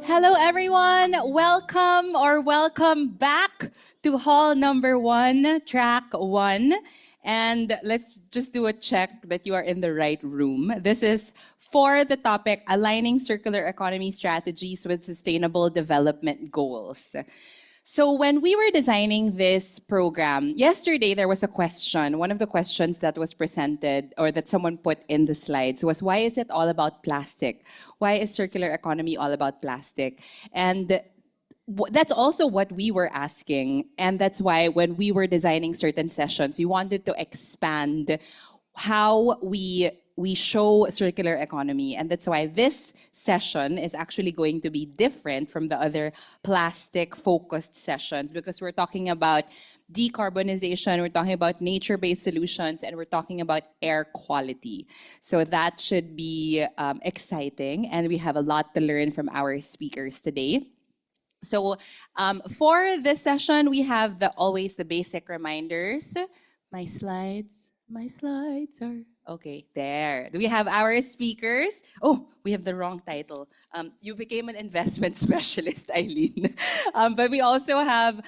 Hello, everyone. Welcome back to hall number 1, track 1. And let's just do a check that you are in the right room. This is for the topic aligning circular economy strategies with sustainable development goals. So when we were designing this program, yesterday there was a question. One of the questions that was presented or that someone put in the slides was, why is it all about plastic? Why is circular economy all about plastic? And that's also what we were asking. And that's why when we were designing certain sessions, we wanted to expand how we show circular economy. And that's why this session is actually going to be different from the other plastic-focused sessions, because we're talking about decarbonization, we're talking about nature-based solutions, and we're talking about air quality. So that should be exciting, and we have a lot to learn from our speakers today. So for this session, we have always the basic reminders. My slides are... Okay, there. We have our speakers. Oh, we have the wrong title. You became an investment specialist, Eileen. But we also have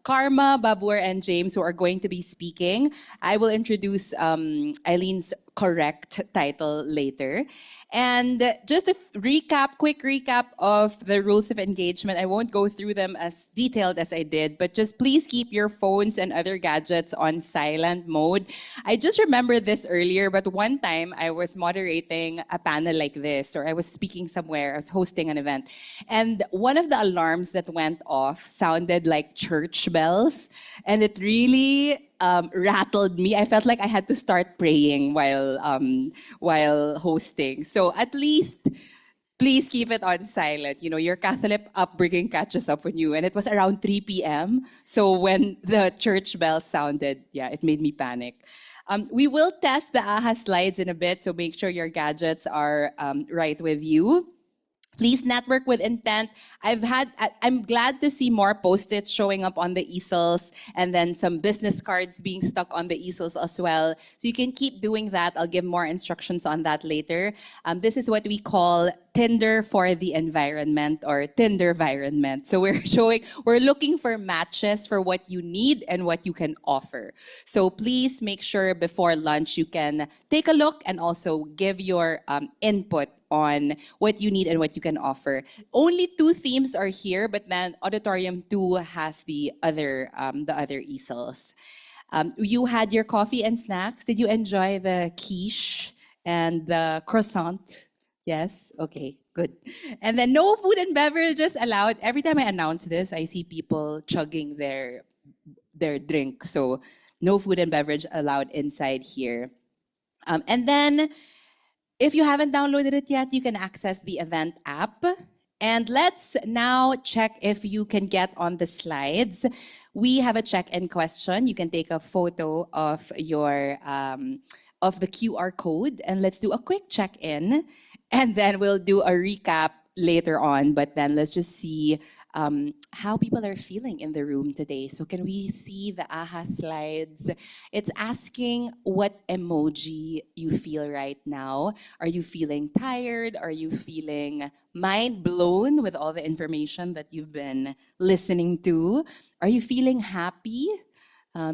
Karma, Babur, and James who are going to be speaking. I will introduce Eileen's correct title later. And just a quick recap of the rules of engagement. I won't go through them as detailed as I did, but just please keep your phones and other gadgets on silent mode. I just remember this earlier, but one time I was moderating a panel like this, or I was speaking somewhere, I was hosting an event, and one of the alarms that went off sounded like church bells, and it really rattled me. I felt like I had to start praying while hosting. So at least please keep it on silent. You know, your Catholic upbringing catches up with you. And it was around 3 p.m. So when the church bell sounded, yeah, it made me panic. We will test the AHA slides in a bit, so make sure your gadgets are right with you. Please network with intent. I'm glad to see more post-its showing up on the easels and then some business cards being stuck on the easels as well. So you can keep doing that. I'll give more instructions on that later. This is what we call Tinder for the environment, or Tinder environment. So we're looking for matches for what you need and what you can offer. So please make sure before lunch you can take a look and also give your input on what you need and what you can offer. Only 2 themes are here, but then Auditorium 2 has the other easels. You had your coffee and snacks. Did you enjoy the quiche and the croissant? Yes? Okay, good. And then no food and beverages allowed. Every time I announce this, I see people chugging their drink. So no food and beverage allowed inside here. And then if you haven't downloaded it yet, you can access the event app. And let's now check if you can get on the slides. We have a check-in question. You can take a photo of your of the QR code, and let's do a quick check-in, and then we'll do a recap later on. But then let's just see how people are feeling in the room today. So can we see the AHA slides? It's asking what emoji you feel right now. Are you feeling tired? Are you feeling mind blown with all the information that you've been listening to? Are you feeling happy?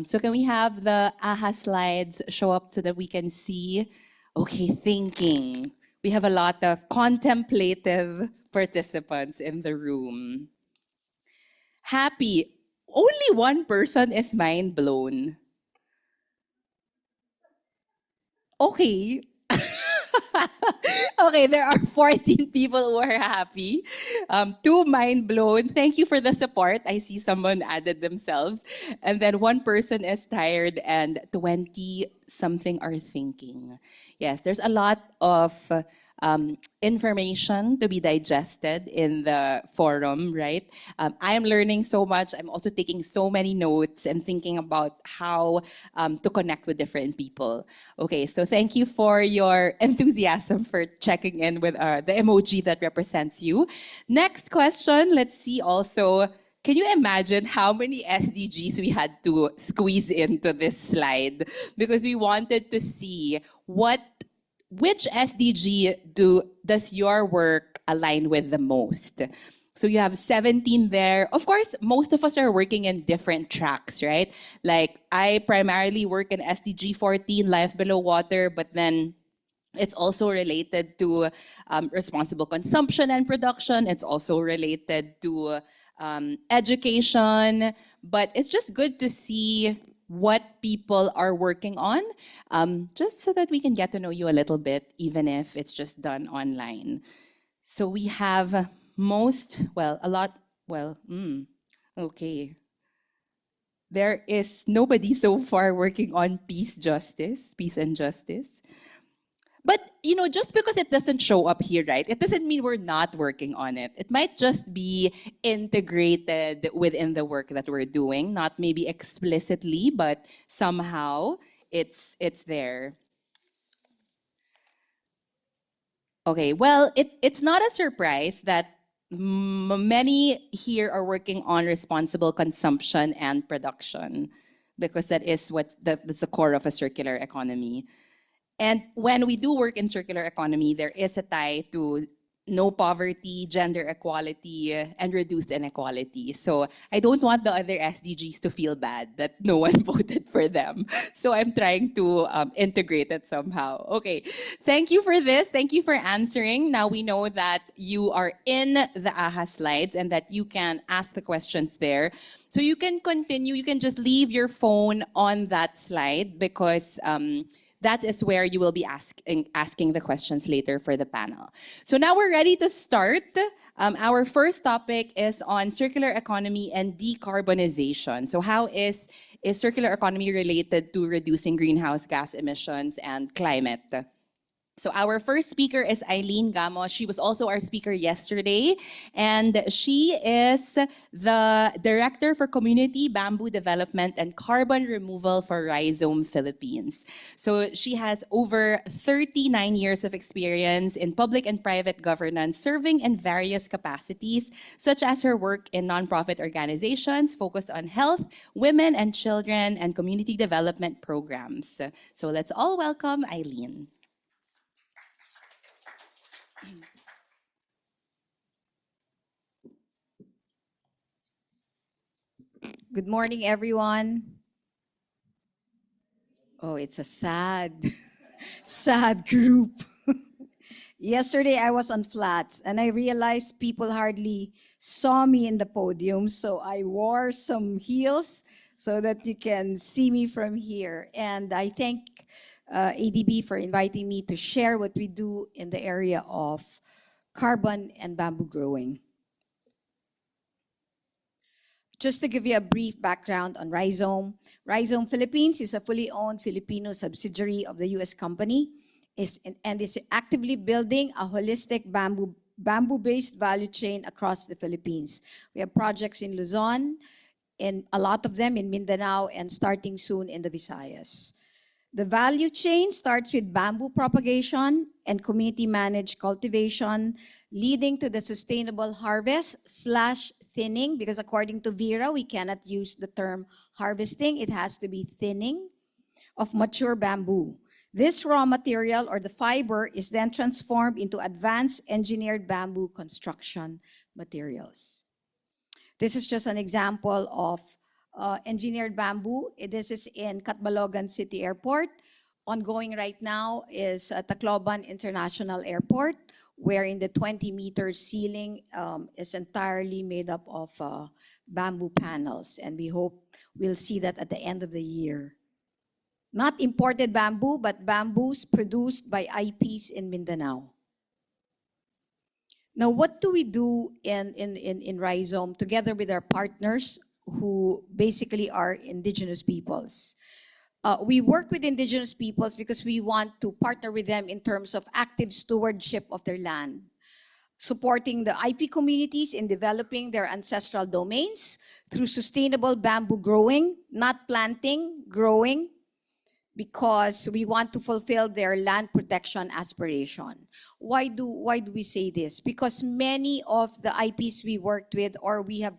So can we have the AHA slides show up so that we can see? Okay, thinking. We have a lot of contemplative participants in the room. Happy. Only one person is mind blown. Okay. Okay, there are 14 people who are happy. 2 mind blown. Thank you for the support. I see someone added themselves. And then 1 person is tired and 20 something are thinking. Yes, there's a lot of information to be digested in the forum, right? I am learning so much. I'm also taking so many notes and thinking about how to connect with different people. Okay, so thank you for your enthusiasm for checking in with the emoji that represents you. Next question, let's see also, can you imagine how many SDGs we had to squeeze into this slide? Because we wanted to see what which SDG does your work align with the most? So you have 17 there. Of course, most of us are working in different tracks, right? Like I primarily work in SDG 14, Life Below Water, but then it's also related to responsible consumption and production. It's also related to education. But it's just good to see what people are working on, just so that we can get to know you a little bit, even if it's just done online. So we have a lot, okay. There is nobody so far working on peace and justice. But just because it doesn't show up here, right? It doesn't mean we're not working on it. It might just be integrated within the work that we're doing, not maybe explicitly, but somehow it's there. Okay, well, it's not a surprise that many here are working on responsible consumption and production, because that's the core of a circular economy. And when we do work in circular economy, there is a tie to no poverty, gender equality, and reduced inequality. So I don't want the other SDGs to feel bad that no one voted for them. So I'm trying to integrate it somehow. Okay, thank you for this. Thank you for answering. Now we know that you are in the AHA slides and that you can ask the questions there. So you can continue. You can just leave your phone on that slide, because that is where you will be asking the questions later for the panel. So now we're ready to start. Our first topic is on circular economy and decarbonization. So how is circular economy related to reducing greenhouse gas emissions and climate? So our first speaker is Eileen Gamos. She was also our speaker yesterday, and she is the Director for Community Bamboo Development and Carbon Removal for Rhizome Philippines. So she has over 39 years of experience in public and private governance, serving in various capacities, such as her work in nonprofit organizations focused on health, women and children, and community development programs. So let's all welcome Eileen. Good morning, everyone. Oh, it's a sad, sad group. Yesterday, I was on flats and I realized people hardly saw me in the podium, so I wore some heels so that you can see me from here. And I thank ADB for inviting me to share what we do in the area of carbon and bamboo growing. Just to give you a brief background on Rhizome, Rhizome Philippines is a fully owned Filipino subsidiary of the US company and is actively building a holistic bamboo-based value chain across the Philippines. We have projects in Luzon, and a lot of them in Mindanao, and starting soon in the Visayas. The value chain starts with bamboo propagation and community-managed cultivation, leading to the sustainable harvest/thinning, because according to Vera, we cannot use the term harvesting. It has to be thinning of mature bamboo. This raw material, or the fiber, is then transformed into advanced engineered bamboo construction materials. This is just an example of engineered bamboo. This is in Catbalogan City Airport. Ongoing right now is Tacloban International Airport, wherein the 20-meter ceiling is entirely made up of bamboo panels. And we hope we'll see that at the end of the year. Not imported bamboo, but bamboos produced by IPs in Mindanao. Now, what do we do in Rhizome together with our partners who basically are indigenous peoples? We work with indigenous peoples because we want to partner with them in terms of active stewardship of their land, supporting the IP communities in developing their ancestral domains through sustainable bamboo growing, not planting, growing, because we want to fulfill their land protection aspiration. Why do we say this? Because many of the IPs we worked with or we have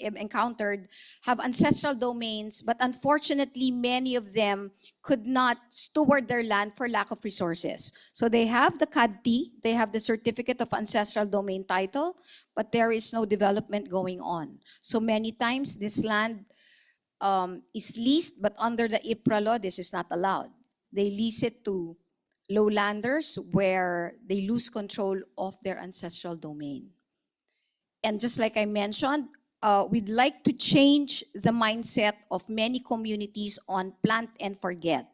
encountered have ancestral domains, but unfortunately many of them could not steward their land for lack of resources. So they have the CADT, they have the Certificate of Ancestral Domain title, but there is no development going on. So many times this land is leased, but under the IPRA law, this is not allowed. They lease it to lowlanders where they lose control of their ancestral domain. And just like I mentioned, we'd like to change the mindset of many communities on plant and forget.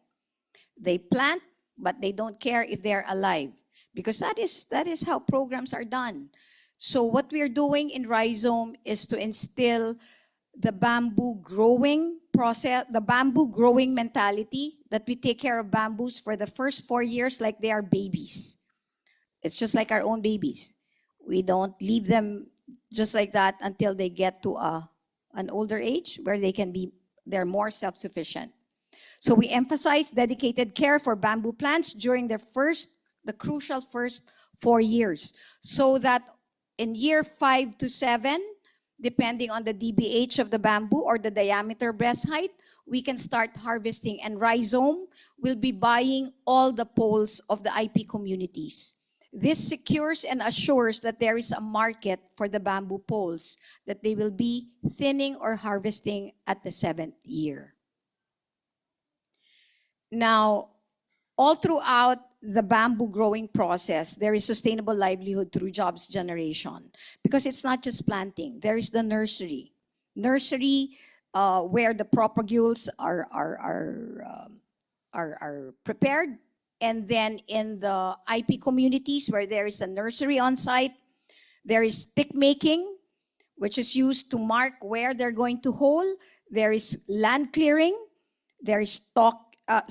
They plant, but they don't care if they're alive, because that is how programs are done. So what we're doing in Rhizome is to instill the bamboo growing process, the bamboo growing mentality, that we take care of bamboos for the first 4 years like they are babies. It's just like our own babies. We don't leave them just like that until they get to an older age where they're more self-sufficient. So we emphasize dedicated care for bamboo plants during the crucial first 4 years, so that in year 5 to 7, depending on the DBH of the bamboo or the diameter breast height, we can start harvesting, and Rhizome will be buying all the poles of the IP communities. This secures and assures that there is a market for the bamboo poles that they will be thinning or harvesting at the 7th year. Now, all throughout the bamboo growing process, there is sustainable livelihood through jobs generation, because it's not just planting. There is the nursery. Where the propagules are prepared, and then in the IP communities where there is a nursery on site, there is stick making, which is used to mark where they're going to hole. There is land clearing. There is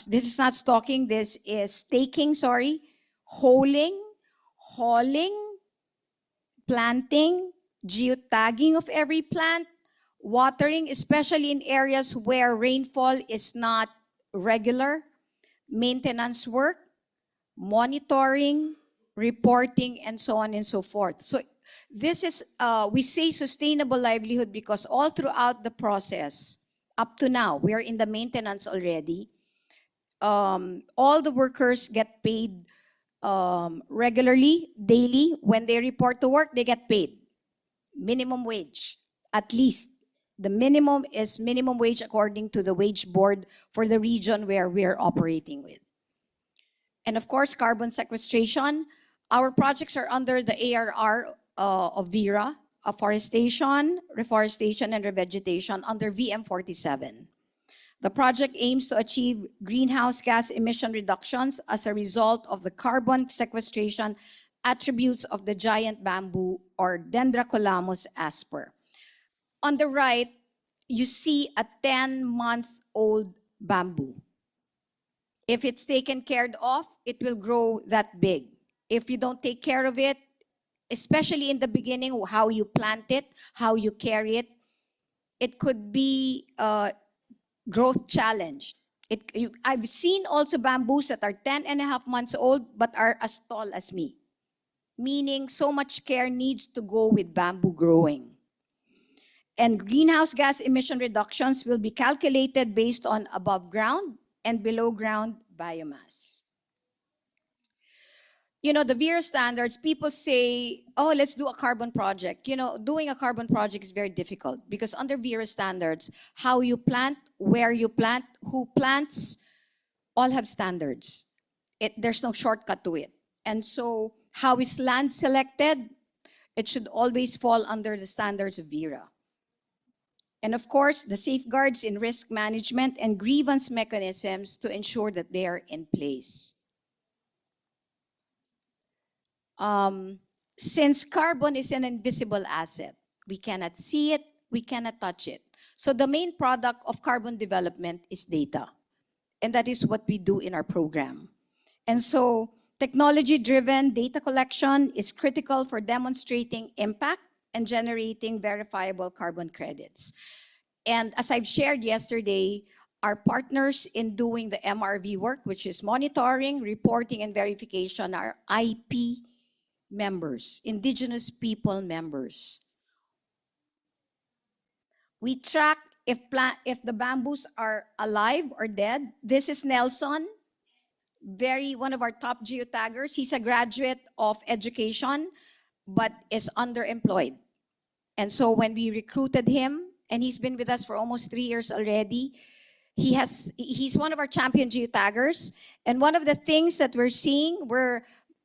this is not stalking, this is staking, holing, hauling, planting, geotagging of every plant, watering, especially in areas where rainfall is not regular, maintenance work, monitoring, reporting, and so on and so forth. So this is, we say sustainable livelihood because all throughout the process, up to now, we are in the maintenance already. All the workers get paid regularly, daily. When they report to work, they get paid minimum wage, at least. The minimum is minimum wage according to the wage board for the region where we're operating with. And of course, carbon sequestration. Our projects are under the ARR of VERA, afforestation, reforestation, and revegetation under VM47. The project aims to achieve greenhouse gas emission reductions as a result of the carbon sequestration attributes of the giant bamboo, or Dendrocalamus asper. On the right, you see a 10-month-old bamboo. If it's taken care of, it will grow that big. If you don't take care of it, especially in the beginning, how you plant it, how you carry it, it could be growth challenged. I've seen also bamboos that are 10.5 months old but are as tall as me, meaning so much care needs to go with bamboo growing. And greenhouse gas emission reductions will be calculated based on above ground and below ground biomass. You know, the VERA standards, people say, oh, let's do a carbon project. You know, doing a carbon project is very difficult because under VERA standards, how you plant, where you plant, who plants, all have standards. There's no shortcut to it. And so how is land selected? It should always fall under the standards of VERA. And of course, the safeguards in risk management and grievance mechanisms to ensure that they are in place. Since carbon is an invisible asset, we cannot see it, we cannot touch it. So the main product of carbon development is data. And that is what we do in our program. And so technology-driven data collection is critical for demonstrating impact and generating verifiable carbon credits. And as I've shared yesterday, Our partners in doing the MRV work, which is monitoring, reporting, and verification, are IP members, indigenous people members. We track if the bamboos are alive or dead. This is Nelson, one of our top geotaggers. He's a graduate of education, but is underemployed. And so when we recruited him, and he's been with us for almost 3 years already, he's one of our champion geotaggers. And one of the things that we're seeing,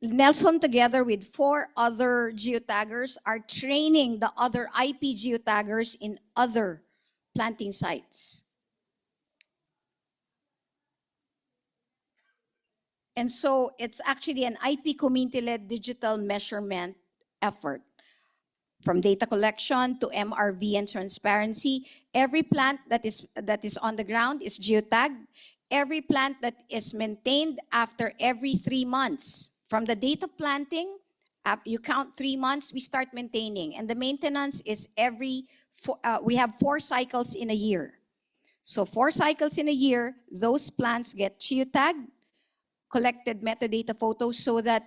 Nelson, together with 4 other geotaggers, are training the other IP geotaggers in other planting sites. And so it's actually an IP community-led digital measurement effort. From data collection to MRV and transparency, every plant that is on the ground is geotagged. Every plant that is maintained after every 3 months. From the date of planting, you count 3 months, we start maintaining. And the maintenance is we have 4 cycles in a year. So 4 cycles in a year, those plants get geotagged, collected metadata photos, so that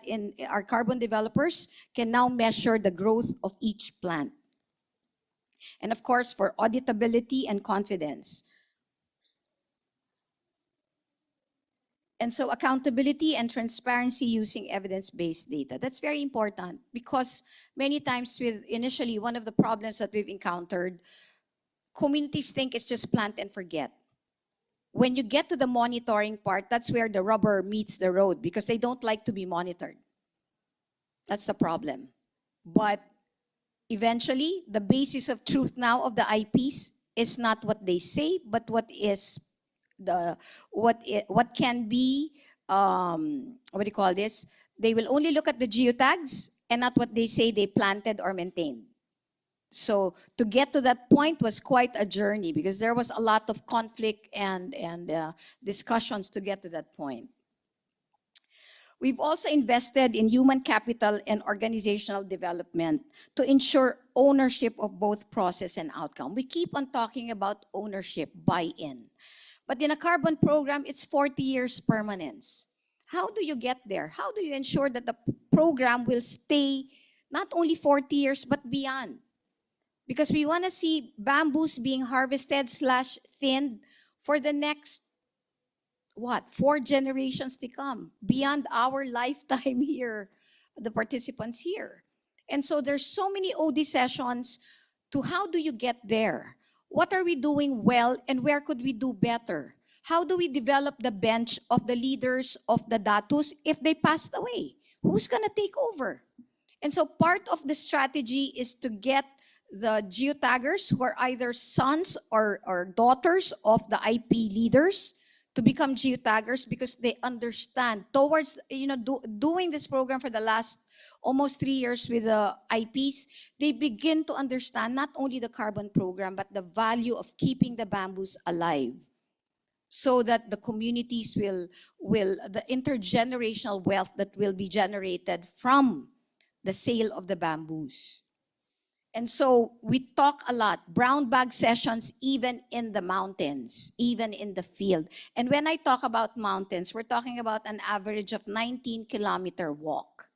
our carbon developers can now measure the growth of each plant. And of course, for auditability and confidence. And so accountability and transparency using evidence-based data. That's very important, because many times initially, one of the problems that we've encountered, communities think it's just plant and forget. When you get to the monitoring part, that's where the rubber meets the road, because they don't like to be monitored. That's the problem. But eventually, the basis of truth now of the IPs is not what they say, but what can be, what do you call this? They will only look at the geotags and not what they say they planted or maintained. So to get to that point was quite a journey, because there was a lot of conflict and discussions to get to that point. We've also invested in human capital and organizational development to ensure ownership of both process and outcome. We keep on talking about ownership, buy-in. But in a carbon program, it's 40 years permanence. How do you get there? How do you ensure that the program will stay not only 40 years, but beyond? Because we want to see bamboos being harvested / thinned for the next, 4 generations to come, beyond our lifetime here, the participants here. And so there's so many OD sessions to how do you get there? What are we doing well, and where could we do better? How do we develop the bench of the leaders of the datus if they passed away? Who's going to take over? And so part of the strategy is to get the geotaggers, who are either sons or daughters of the IP leaders, to become geotaggers, because they understand towards, doing this program for the last almost 3 years with the IPs, they begin to understand not only the carbon program, but the value of keeping the bamboos alive, so that the communities the intergenerational wealth that will be generated from the sale of the bamboos. And so we talk a lot, brown bag sessions, even in the mountains, even in the field. And when I talk about mountains, we're talking about an average of 19-kilometer walk.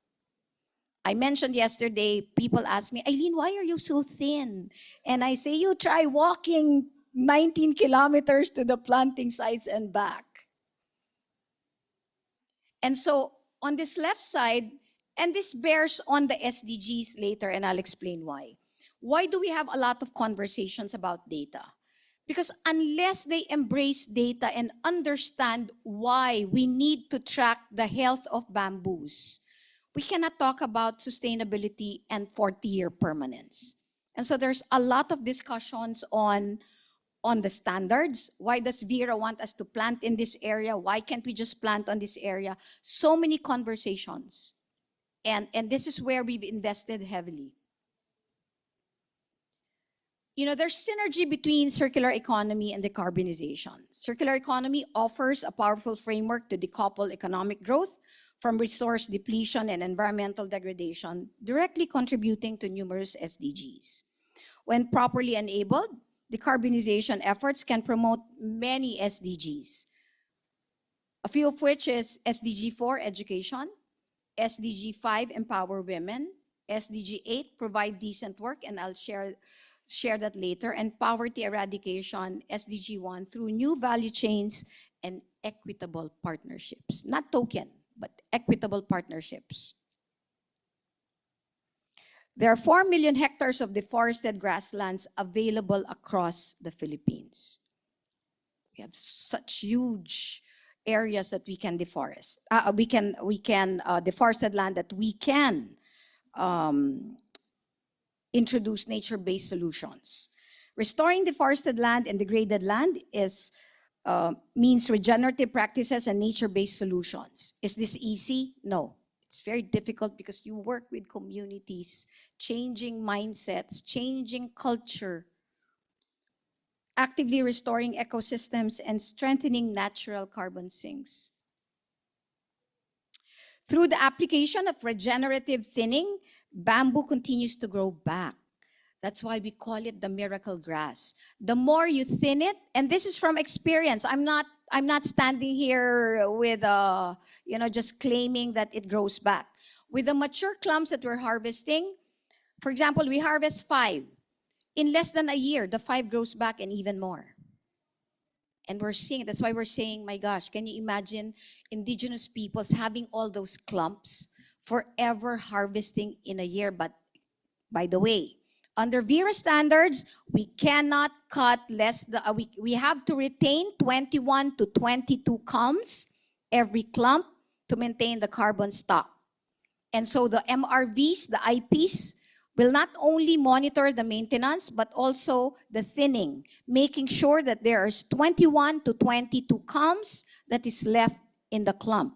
I mentioned yesterday, people ask me, Eileen, why are you so thin? And I say, you try walking 19 kilometers to the planting sites and back. And so on this left side, and this bears on the SDGs later, and I'll explain why. Why do we have a lot of conversations about data? Because unless they embrace data and understand why we need to track the health of bamboos, we cannot talk about sustainability and 40-year permanence. And so there's a lot of discussions on the standards. Why does Vera want us to plant in this area? Why can't we just plant on this area? So many conversations. And this is where we've invested heavily. There's synergy between circular economy and decarbonization. Circular economy offers a powerful framework to decouple economic growth from resource depletion and environmental degradation, directly contributing to numerous SDGs. When properly enabled, decarbonization efforts can promote many SDGs, a few of which is SDG 4, education, SDG 5, empower women, SDG 8, provide decent work, and I'll share that later, and poverty eradication, SDG 1, through new value chains and equitable partnerships. Not token, but equitable partnerships. There are 4 million hectares of deforested grasslands available across the Philippines. We have such huge areas that we can deforest. Deforested land that we can introduce nature-based solutions. Restoring deforested land and degraded land means regenerative practices and nature-based solutions. Is this easy? No. It's very difficult because you work with communities, changing mindsets, changing culture, actively restoring ecosystems, and strengthening natural carbon sinks. Through the application of regenerative thinning, bamboo continues to grow back. That's why we call it the miracle grass. The more you thin it, and this is from experience. I'm not standing here with just claiming that it grows back. With the mature clumps that we're harvesting, for example, we harvest 5. In less than a year, the 5 grows back and even more. And we're seeing, that's why we're saying, my gosh, can you imagine indigenous peoples having all those clumps forever harvesting in a year? But by the way, under Vera standards, we cannot cut less than, we have to retain 21 to 22 combs every clump to maintain the carbon stock. And so the MRVs, the IPs, will not only monitor the maintenance, but also the thinning, making sure that there's 21 to 22 combs that is left in the clump.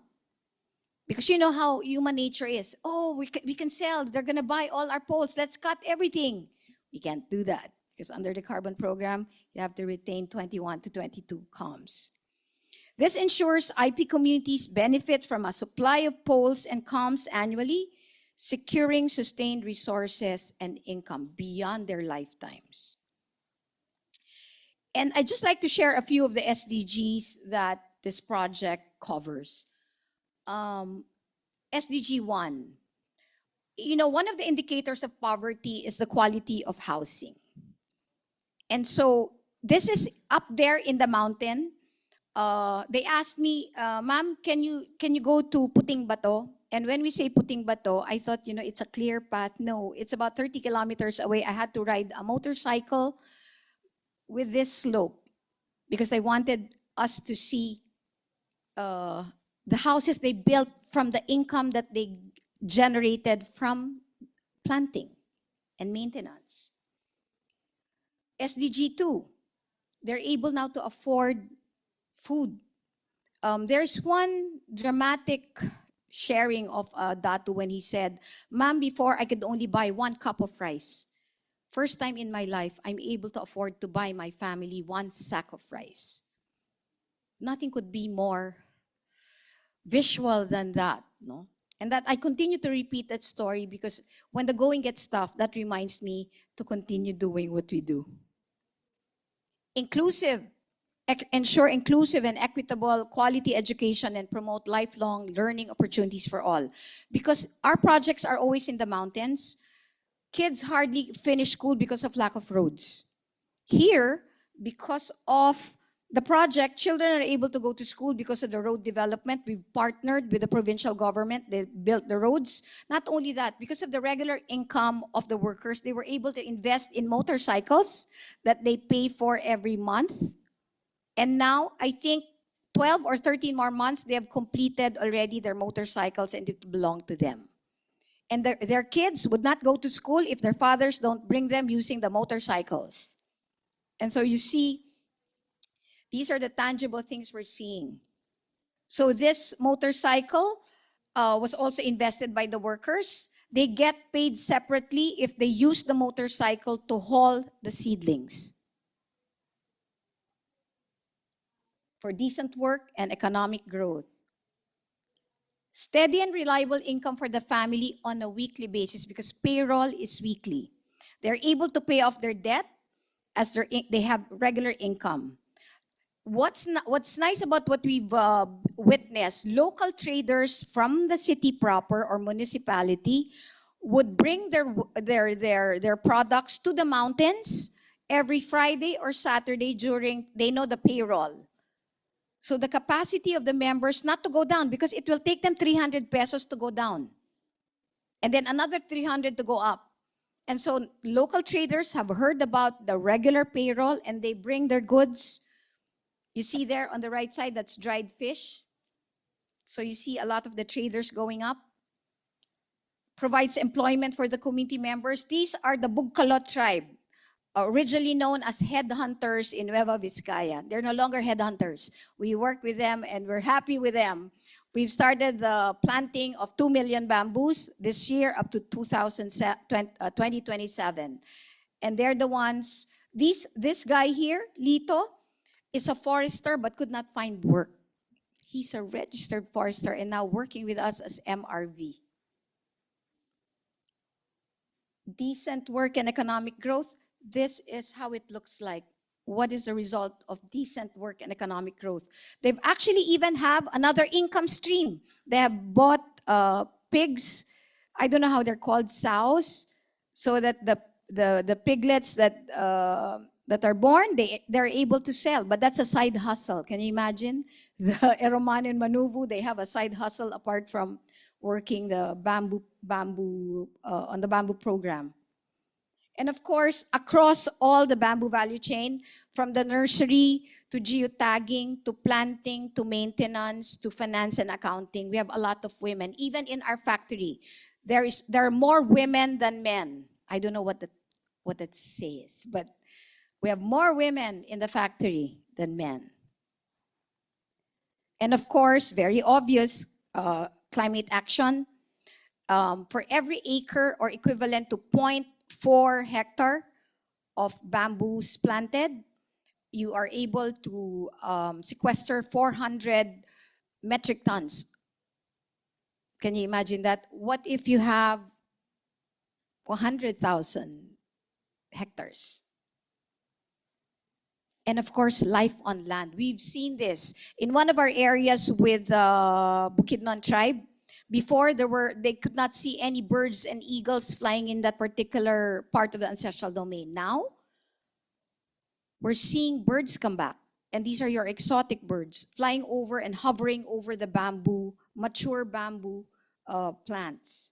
Because you know how human nature is. Oh, we can sell. They're going to buy all our poles. Let's cut everything. We can't do that because under the carbon program, you have to retain 21 to 22 combs. This ensures IP communities benefit from a supply of poles and combs annually, securing sustained resources and income beyond their lifetimes. And I'd just like to share a few of the SDGs that this project covers. SDG 1. One of the indicators of poverty is the quality of housing. And so this is up there in the mountain. They asked me, ma'am, can you go to Puting Bato? And when we say Puting Bato, I thought, it's a clear path. No, it's about 30 kilometers away. I had to ride a motorcycle with this slope because they wanted us to see the houses they built from the income that they generated from planting and maintenance. SDG 2, they're able now to afford food. There's one dramatic sharing of Datu when he said, ma'am, before I could only buy 1 cup of rice. First time in my life, I'm able to afford to buy my family 1 sack of rice. Nothing could be more visual than that, no? And that I continue to repeat that story because when the going gets tough, that reminds me to continue doing what we do. Ensure inclusive and equitable quality education and promote lifelong learning opportunities for all. Because our projects are always in the mountains, kids hardly finish school because of lack of roads. Here, because of the project, children are able to go to school because of the road development. We've partnered with the provincial government. They built the roads. Not only that, because of the regular income of the workers, they were able to invest in motorcycles that they pay for every month. And now, I think 12 or 13 more months, they have completed already their motorcycles and it belong to them. And their kids would not go to school if their fathers don't bring them using the motorcycles. And so you see, these are the tangible things we're seeing. So this motorcycle was also invested by the workers. They get paid separately if they use the motorcycle to haul the seedlings. For decent work and economic growth. Steady and reliable income for the family on a weekly basis because payroll is weekly. They're able to pay off their debt as they have regular income. What's nice about what we've witnessed, local traders from the city proper or municipality would bring their products to the mountains every Friday or Saturday during, they know, the payroll. So the capacity of the members not to go down, because it will take them 300 pesos to go down and then another 300 to go up. And so local traders have heard about the regular payroll and they bring their goods. You see there on the right side, that's dried fish. So you see a lot of the traders going up. Provides employment for the community members. These are the Bugkalot tribe, originally known as headhunters in Nueva Vizcaya. They're no longer headhunters. We work with them and we're happy with them. We've started the planting of 2 million bamboos this year up to 2027. And they're the ones, this guy here, Lito, is a forester but could not find work. He's a registered forester and now working with us as MRV. Decent work and economic growth, this is how it looks like. What is the result of decent work and economic growth? They've actually even have another income stream. They have bought pigs, I don't know how they're called, sows, so that the piglets that are born, they're able to sell. But that's a side hustle. Can you imagine? The Eroman and Manuvu, they have a side hustle apart from working the bamboo on the bamboo program. And of course, across all the bamboo value chain, from the nursery to geotagging, to planting, to maintenance, to finance and accounting, we have a lot of women. Even in our factory, there are more women than men. I don't know what that says, but we have more women in the factory than men. And of course, very obvious, climate action. For every acre or equivalent to 0.4 hectare of bamboos planted, you are able to sequester 400 metric tons. Can you imagine that? What if you have 100,000 hectares? And of course, life on land. We've seen this in one of our areas with Bukidnon tribe. Before, they could not see any birds and eagles flying in that particular part of the ancestral domain. Now, we're seeing birds come back. And these are your exotic birds flying over and hovering over the bamboo, mature bamboo plants.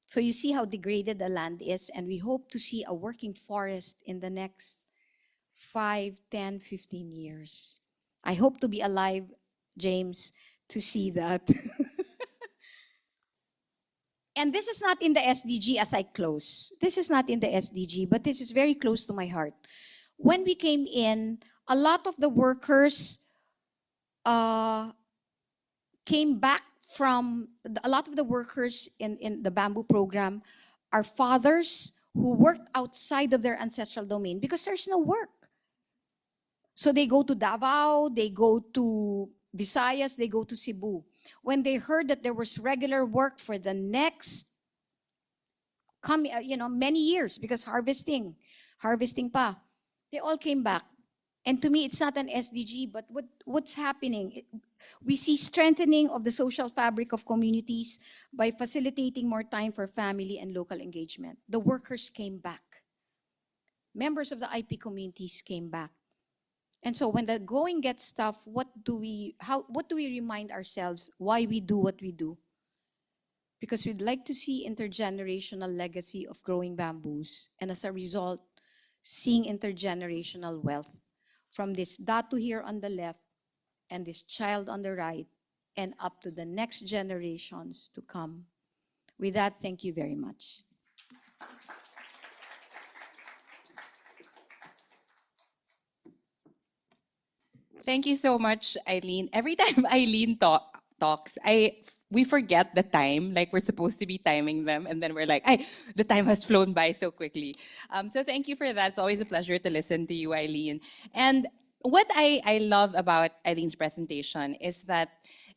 So you see how degraded the land is, and we hope to see a working forest in the next 5, 10, 15 years. I hope to be alive, James, to see that. And this is not in the SDG as I close. This is not in the SDG, but this is very close to my heart. When we came in, a lot of the workers came back from, a lot of the workers in the bamboo program are fathers who worked outside of their ancestral domain because there's no work. So they go to Davao, they go to Visayas, they go to Cebu. When they heard that there was regular work for the next many years, because harvesting pa, they all came back. And to me, it's not an SDG, but what's happening? We see strengthening of the social fabric of communities by facilitating more time for family and local engagement. The workers came back. Members of the IP communities came back. And so when the going gets tough, what do we remind ourselves why we do what we do? Because we'd like to see intergenerational legacy of growing bamboos, and as a result, seeing intergenerational wealth from this datu here on the left and this child on the right and up to the next generations to come. With that, thank you very much. Thank you so much, Eileen. Every time Eileen talks, we forget the time. Like we're supposed to be timing them, and then we're like, the time has flown by so quickly. So thank you for that. It's always a pleasure to listen to you, Eileen. And what I love about Eileen's presentation is that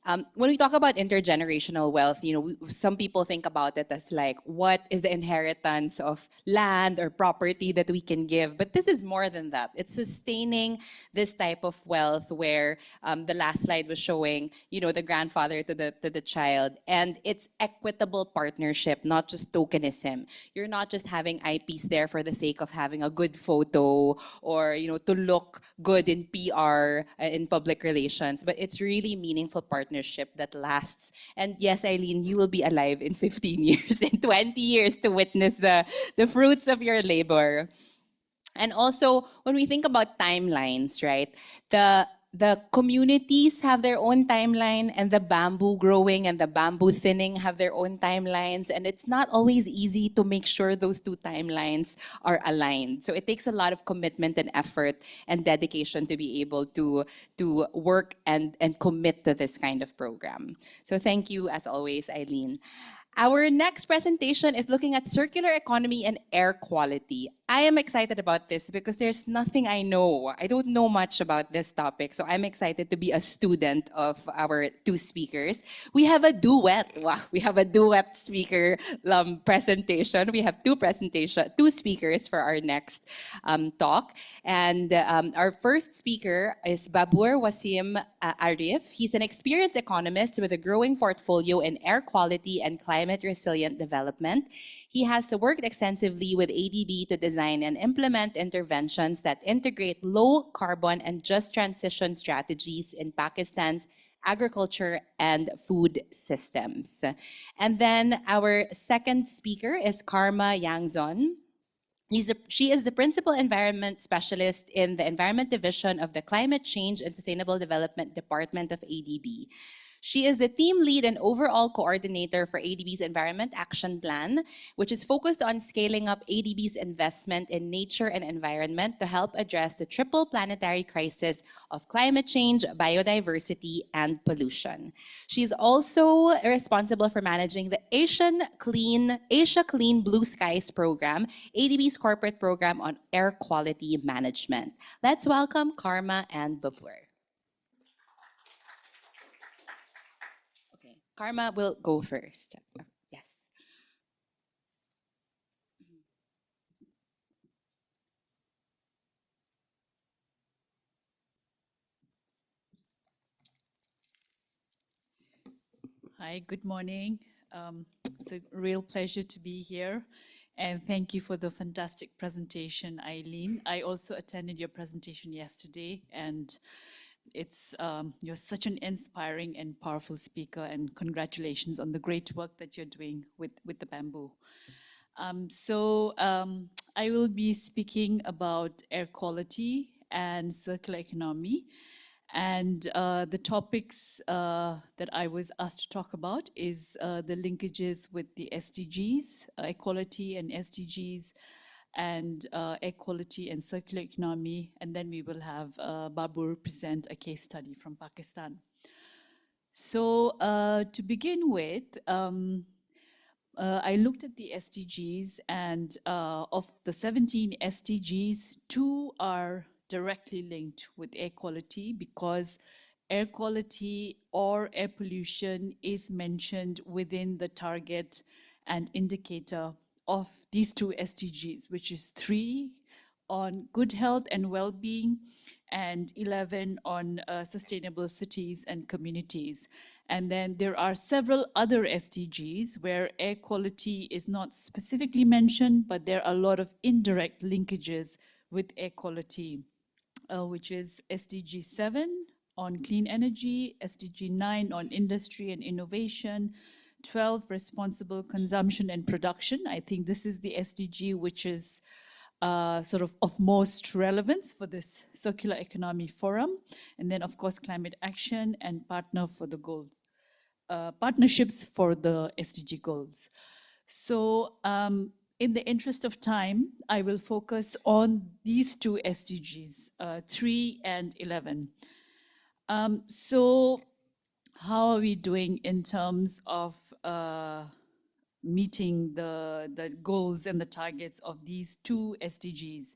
When we talk about intergenerational wealth, some people think about it as like, what is the inheritance of land or property that we can give? But this is more than that. It's sustaining this type of wealth where the last slide was showing, the grandfather to the child, and it's equitable partnership, not just tokenism. You're not just having IPs there for the sake of having a good photo or to look good in PR, in public relations, but it's really meaningful partnership that lasts. And yes, Eileen, you will be alive in 15 years, in 20 years to witness the fruits of your labor. And also, when we think about timelines, right? The communities have their own timeline, and the bamboo growing and the bamboo thinning have their own timelines. And it's not always easy to make sure those two timelines are aligned. So it takes a lot of commitment and effort and dedication to be able to work and commit to this kind of program. So thank you, as always, Eileen. Our next presentation is looking at circular economy and air quality. I am excited about this because there's nothing I know. I don't know much about this topic, so I'm excited to be a student of our two speakers. We have a duet. Wow, we have a duet speaker presentation. We have two speakers for our next talk. And our first speaker is Babur Wasim Arif. He's an experienced economist with a growing portfolio in air quality and climate resilient development. He has worked extensively with ADB to design and implement interventions that integrate low carbon and just transition strategies in Pakistan's agriculture and food systems. And then our second speaker is Karma Yangzon. She is the principal environment specialist in the Environment Division of the Climate Change and Sustainable Development Department of ADB. She is the team lead and overall coordinator for ADB's Environment Action Plan, which is focused on scaling up ADB's investment in nature and environment to help address the triple planetary crisis of climate change, biodiversity, and pollution. She's also responsible for managing the Asia Clean Blue Skies program, ADB's corporate program on air quality management. Let's welcome Karma and Babur. Okay, Karma will go first. Yes. Hi, good morning. It's a real pleasure to be here. And thank you for the fantastic presentation, Eileen. I also attended your presentation yesterday, and you're such an inspiring and powerful speaker, and congratulations on the great work that you're doing with the bamboo. I will be speaking about air quality and circular economy. And the topics that I was asked to talk about is the linkages with the SDGs, equality and SDGs, and air quality and circular economy. And then we will have Babur present a case study from Pakistan. So to begin with, I looked at the SDGs, and of the 17 SDGs, 2 are directly linked with air quality because air quality or air pollution is mentioned within the target and indicator of these 2 SDGs, which is 3 on good health and well-being and 11 on sustainable cities and communities. And then there are several other SDGs where air quality is not specifically mentioned, but there are a lot of indirect linkages with air quality, which is SDG 7 on clean energy, SDG 9 on industry and innovation, 12 responsible consumption and production. I think this is the SDG which is sort of most relevance for this circular economy forum. And then of course, climate action and partnerships for the SDG goals. So in the interest of time, I will focus on these 2 SDGs, 3 and 11. So how are we doing in terms of meeting the goals and the targets of these 2 SDGs?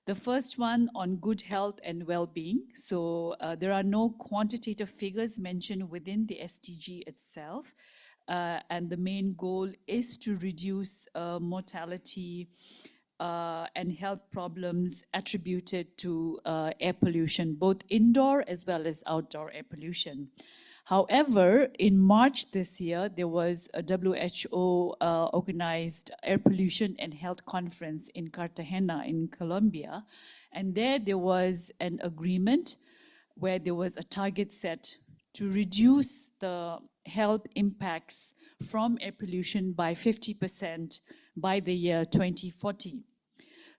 The first one on good health and well-being. So there are no quantitative figures mentioned within the SDG itself. And the main goal is to reduce mortality and health problems attributed to air pollution, both indoor as well as outdoor air pollution. However, in March this year, there was a WHO organized air pollution and health conference in Cartagena in Colombia. And there was an agreement where there was a target set to reduce the health impacts from air pollution by 50% by the year 2040.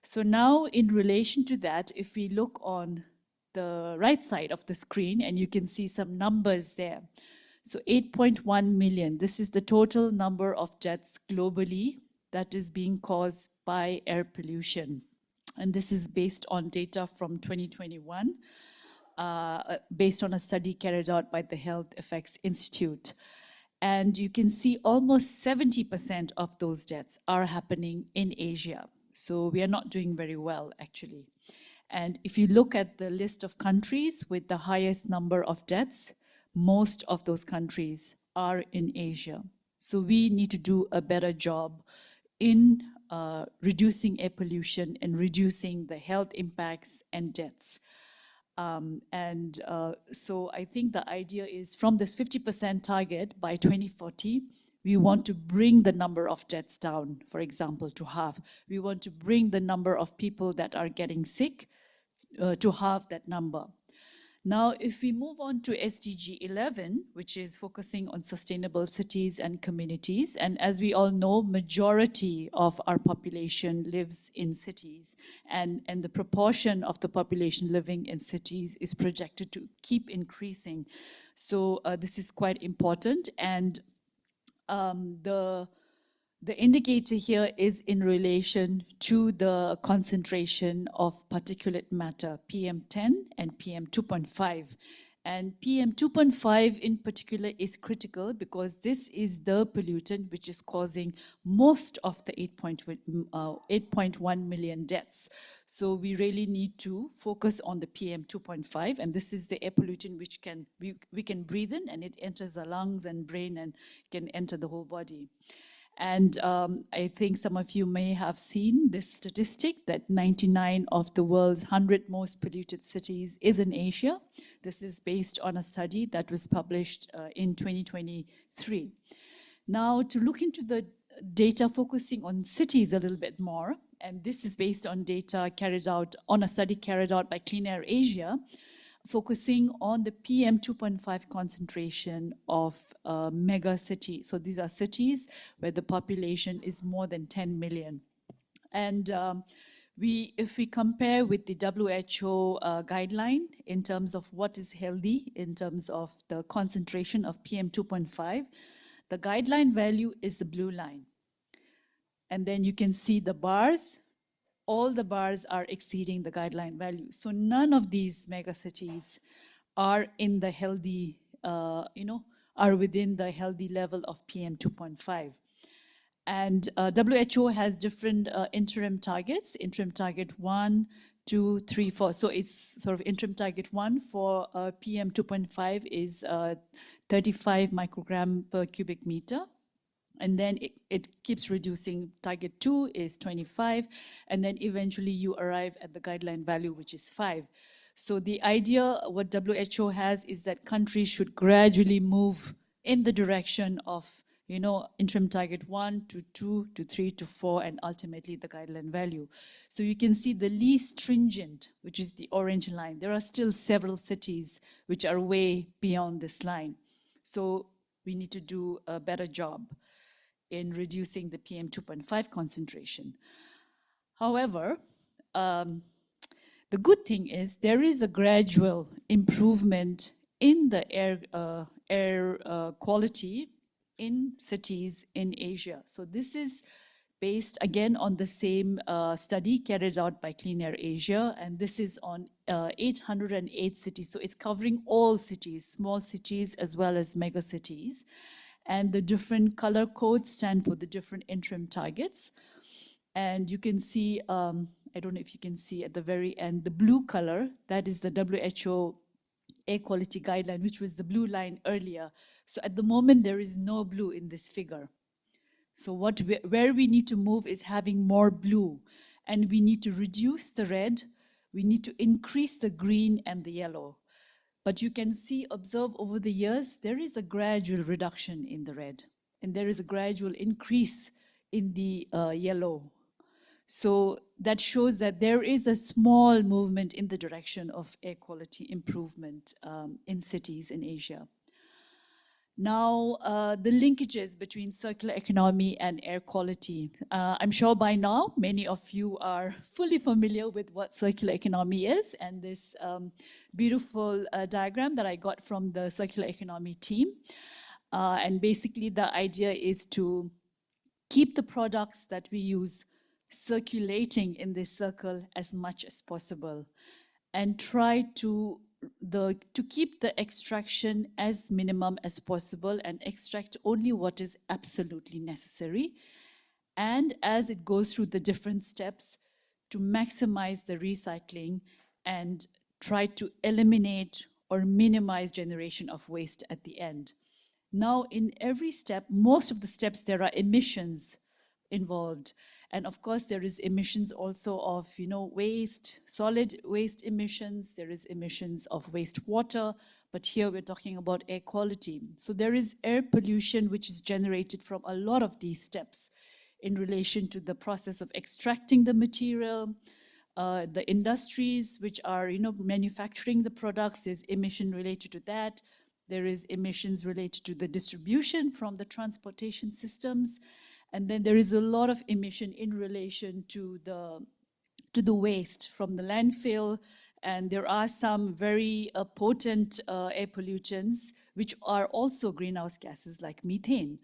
So now in relation to that, if we look on the right side of the screen, and you can see some numbers there. So 8.1 million, this is the total number of deaths globally that is being caused by air pollution. And this is based on data from 2021, based on a study carried out by the Health Effects Institute. And you can see almost 70% of those deaths are happening in Asia. So we are not doing very well, actually. And if you look at the list of countries with the highest number of deaths, most of those countries are in Asia. So we need to do a better job in reducing air pollution and reducing the health impacts and deaths. So I think the idea is from this 50% target by 2040, we want to bring the number of deaths down, for example, to half. We want to bring the number of people that are getting sick to half that number. Now, if we move on to SDG 11, which is focusing on sustainable cities and communities, and as we all know, majority of our population lives in cities, and the proportion of the population living in cities is projected to keep increasing. So this is quite important, and the indicator here is in relation to the concentration of particulate matter, PM10 and PM2.5. And PM2.5 in particular is critical because this is the pollutant which is causing most of the 8.1 million deaths. So we really need to focus on the PM2.5, and this is the air pollutant which we can breathe in, and it enters the lungs and brain and can enter the whole body. And I think some of you may have seen this statistic that 99 of the world's 100 most polluted cities is in Asia. This is based on a study that was published in 2023. Now, to look into the data focusing on cities a little bit more, and this is based on data carried out on a study carried out by Clean Air Asia, focusing on the PM2.5 concentration of mega cities. So these are cities where the population is more than 10 million. And if we compare with the WHO guideline in terms of what is healthy, in terms of the concentration of PM2.5, the guideline value is the blue line. And then you can see the bars. All the bars are exceeding the guideline value. So none of these megacities are in the healthy, are within the healthy level of PM2.5. And WHO has different interim targets, interim target 1, 2, 3, 4. So it's sort of interim target 1 for PM2.5 is 35 microgram per cubic meter. And then it keeps reducing. Target 2 is 25, and then eventually you arrive at the guideline value, which is 5. So the idea, what WHO has, is that countries should gradually move in the direction of, interim target 1 to 2 to 3 to 4, and ultimately the guideline value. So you can see the least stringent, which is the orange line. There are still several cities which are way beyond this line. So we need to do a better job in reducing the PM2.5 concentration. However, the good thing is there is a gradual improvement in the air quality in cities in Asia. So this is based again on the same study carried out by Clean Air Asia, and this is on 808 cities. So it's covering all cities, small cities as well as mega cities. And the different color codes stand for the different interim targets. And you can see I don't know if you can see at the very end, the blue color, that is the WHO air quality guideline, which was the blue line earlier. So at the moment, there is no blue in this figure. So where we need to move is having more blue, and we need to reduce the red, we need to increase the green and the yellow. But you can observe over the years, there is a gradual reduction in the red, and there is a gradual increase in the yellow. So that shows that there is a small movement in the direction of air quality improvement in cities in Asia. Now, the linkages between circular economy and air quality. I'm sure by now, many of you are fully familiar with what circular economy is, and this beautiful diagram that I got from the circular economy team. And basically, the idea is to keep the products that we use circulating in this circle as much as possible, and try to keep the extraction as minimum as possible and extract only what is absolutely necessary. And as it goes through the different steps, to maximize the recycling and try to eliminate or minimize generation of waste at the end. Now, in every step, most of the steps, there are emissions involved. And of course, there is emissions also of, waste, solid waste emissions. There is emissions of wastewater. But here we're talking about air quality. So there is air pollution, which is generated from a lot of these steps in relation to the process of extracting the material, the industries which are, manufacturing the products. There's emission related to that. There is emissions related to the distribution from the transportation systems. And then there is a lot of emission in relation to the waste from the landfill. And there are some very potent air pollutants, which are also greenhouse gases like methane.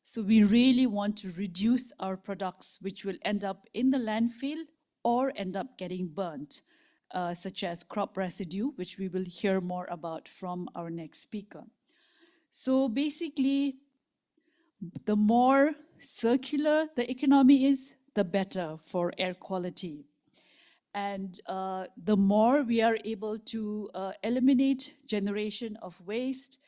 So we really want to reduce our products, which will end up in the landfill or end up getting burnt, such as crop residue, which we will hear more about from our next speaker. So basically, the more circular the economy is, the better for air quality. And the more we are able to eliminate generation of waste,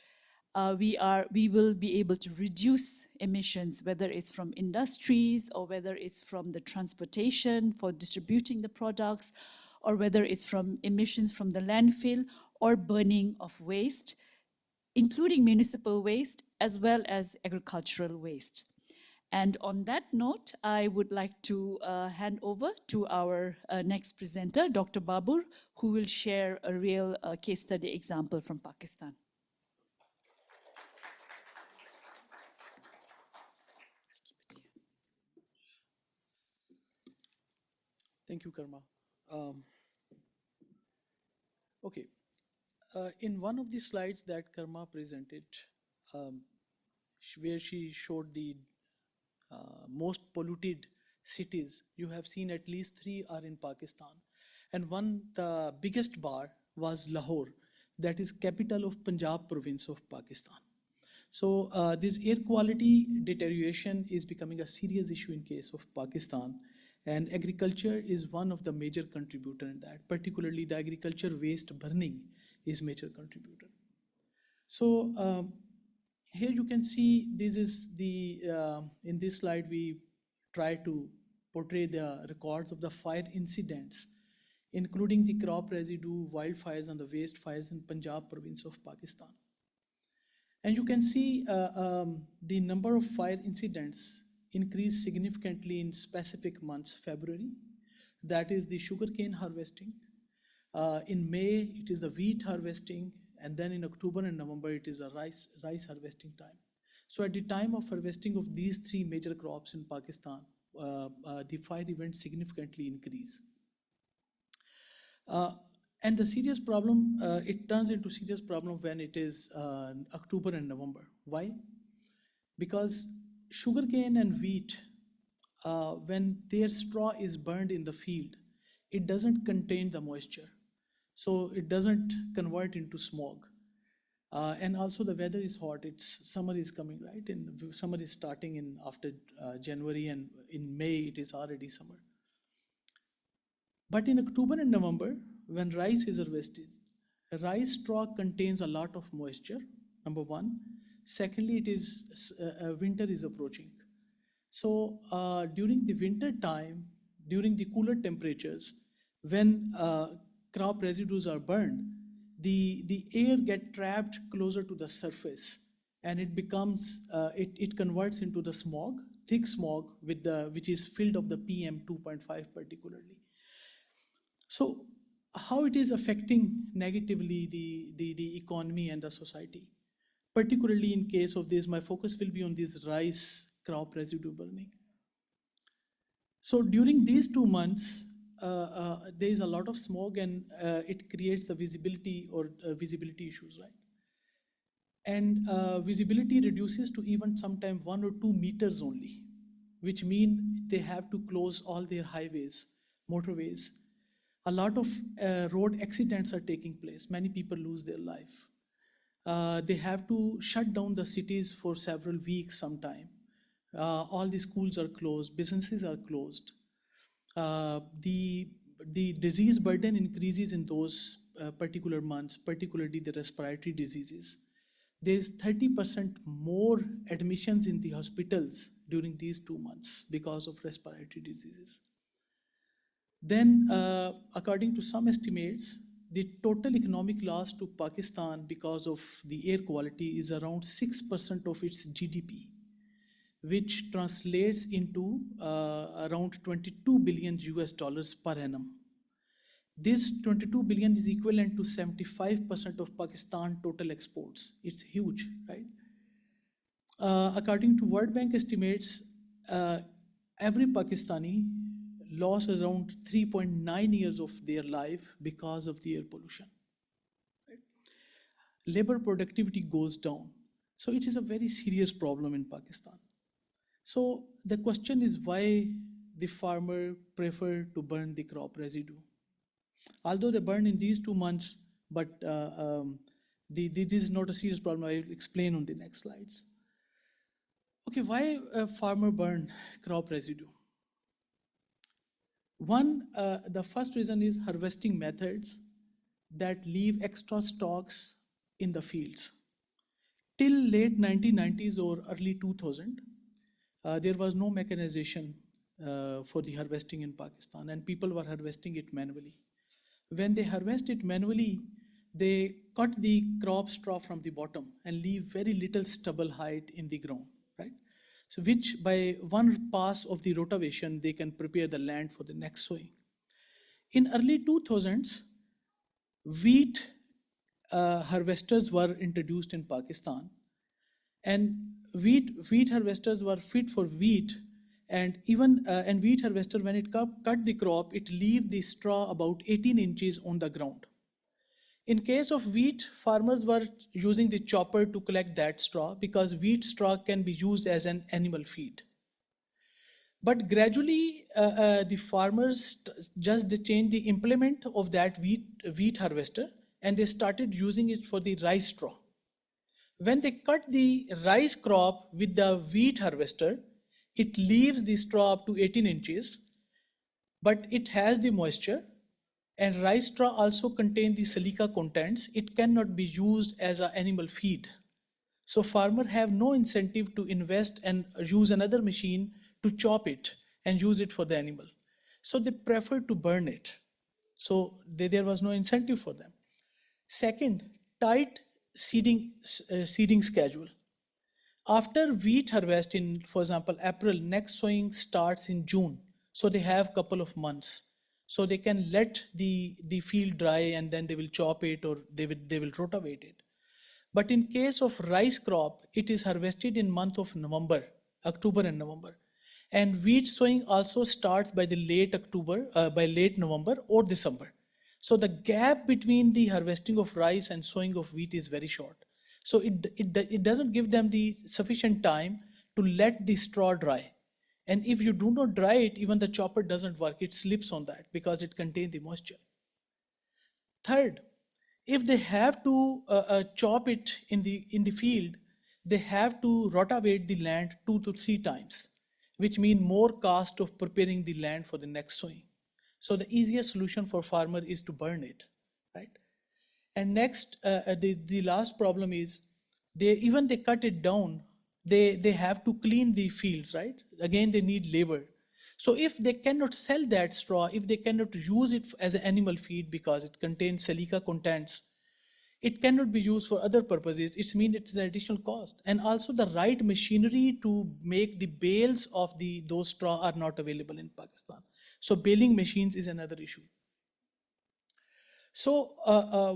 we will be able to reduce emissions, whether it's from industries or whether it's from the transportation for distributing the products, or whether it's from emissions from the landfill or burning of waste, including municipal waste as well as agricultural waste. And on that note, I would like to hand over to our next presenter, Dr. Babur, who will share a real case study example from Pakistan. Thank you, Karma. Okay, in one of the slides that Karma presented, where she showed the most polluted cities, you have seen at least 3 are in Pakistan. And the biggest bar was Lahore, that is capital of Punjab province of Pakistan. So this air quality deterioration is becoming a serious issue in case of Pakistan. And agriculture is one of the major contributor in that, particularly the agriculture waste burning is major contributor. So here you can see, this is in this slide, we try to portray the records of the fire incidents, including the crop residue, wildfires, and the waste fires in Punjab province of Pakistan. And you can see the number of fire incidents increased significantly in specific months. February, that is the sugarcane harvesting. In May, it is the wheat harvesting. And then in October and November, it is a rice harvesting time. So at the time of harvesting of these 3 major crops in Pakistan, the fire events significantly increase. And the serious problem, it turns into serious problem when it is October and November. Why? Because sugarcane and wheat, when their straw is burned in the field, it doesn't contain the moisture. So it doesn't convert into smog. And also the weather is hot. Summer is coming, right? And summer is starting after January, and in May it is already summer. But in October and November, when rice is harvested, rice straw contains a lot of moisture, number one. Secondly, winter is approaching. So during the winter time, during the cooler temperatures, when crop residues are burned, the air get trapped closer to the surface, and it converts into the smog, thick smog which is filled of the PM 2.5 particularly. So how it is affecting negatively the economy and the society? Particularly in case of this, my focus will be on this rice crop residue burning. So during these 2 months, there is a lot of smog, and it creates the visibility visibility issues, right? And visibility reduces to even sometimes 1 or 2 meters only, which mean they have to close all their highways, motorways. A lot of road accidents are taking place. Many people lose their life. They have to shut down the cities for several weeks sometime. All the schools are closed, businesses are closed. The disease burden increases in those particular months, particularly the respiratory diseases. There's 30% more admissions in the hospitals during these 2 months because of respiratory diseases. Then, according to some estimates, the total economic loss to Pakistan because of the air quality is around 6% of its GDP, which translates into around 22 billion US dollars per annum. This 22 billion is equivalent to 75% of Pakistan total exports. It's huge, right? According to World Bank estimates, every Pakistani lost around 3.9 years of their life because of the air pollution. Right? Labor productivity goes down. So it is a very serious problem in Pakistan. So the question is why the farmer prefer to burn the crop residue. Although they burn in these 2 months, but this is not a serious problem. I will explain on the next slides. Okay, why a farmer burn crop residue? One, the first reason is harvesting methods that leave extra stocks in the fields. Till late 1990s or early 2000, there was no mechanization for the harvesting in Pakistan, and people were harvesting it manually. When they harvest it manually, they cut the crop straw from the bottom and leave very little stubble height in the ground, right? So which by one pass of the rotation, they can prepare the land for the next sowing. In early 2000s, wheat harvesters were introduced in Pakistan, and wheat harvesters were fit for wheat, and even and wheat harvester, when it cut the crop, it leave the straw about 18 inches on the ground. In case of wheat, farmers were using the chopper to collect that straw because wheat straw can be used as an animal feed. But gradually, the farmers just changed the implement of that wheat harvester, and they started using it for the rice straw. When they cut the rice crop with the wheat harvester, it leaves the straw up to 18 inches, but it has the moisture, and rice straw also contains the silica contents. It cannot be used as an animal feed. So farmers have no incentive to invest and use another machine to chop it and use it for the animal. So they prefer to burn it. So there was no incentive for them. Second, tight seeding schedule. After wheat harvest in, for example, April, next sowing starts in June. So they have a couple of months. So they can let the field dry, and then they will chop it or they will rotivate it. But in case of rice crop, it is harvested in month of November, October and November. And wheat sowing also starts by the late November or December. So the gap between the harvesting of rice and sowing of wheat is very short. So it doesn't give them the sufficient time to let the straw dry. And if you do not dry it, even the chopper doesn't work. It slips on that because it contains the moisture. Third, if they have to chop it in the field, they have to rotivate the land 2 to 3 times, which means more cost of preparing the land for the next sowing. So the easiest solution for farmer is to burn it, right? And next, the last problem is they cut it down, they have to clean the fields, right? Again, they need labor. So if they cannot sell that straw, if they cannot use it as an animal feed because it contains silica contents, it cannot be used for other purposes. It means it's an additional cost. And also the right machinery to make the bales of those straw are not available in Pakistan. So baling machines is another issue. So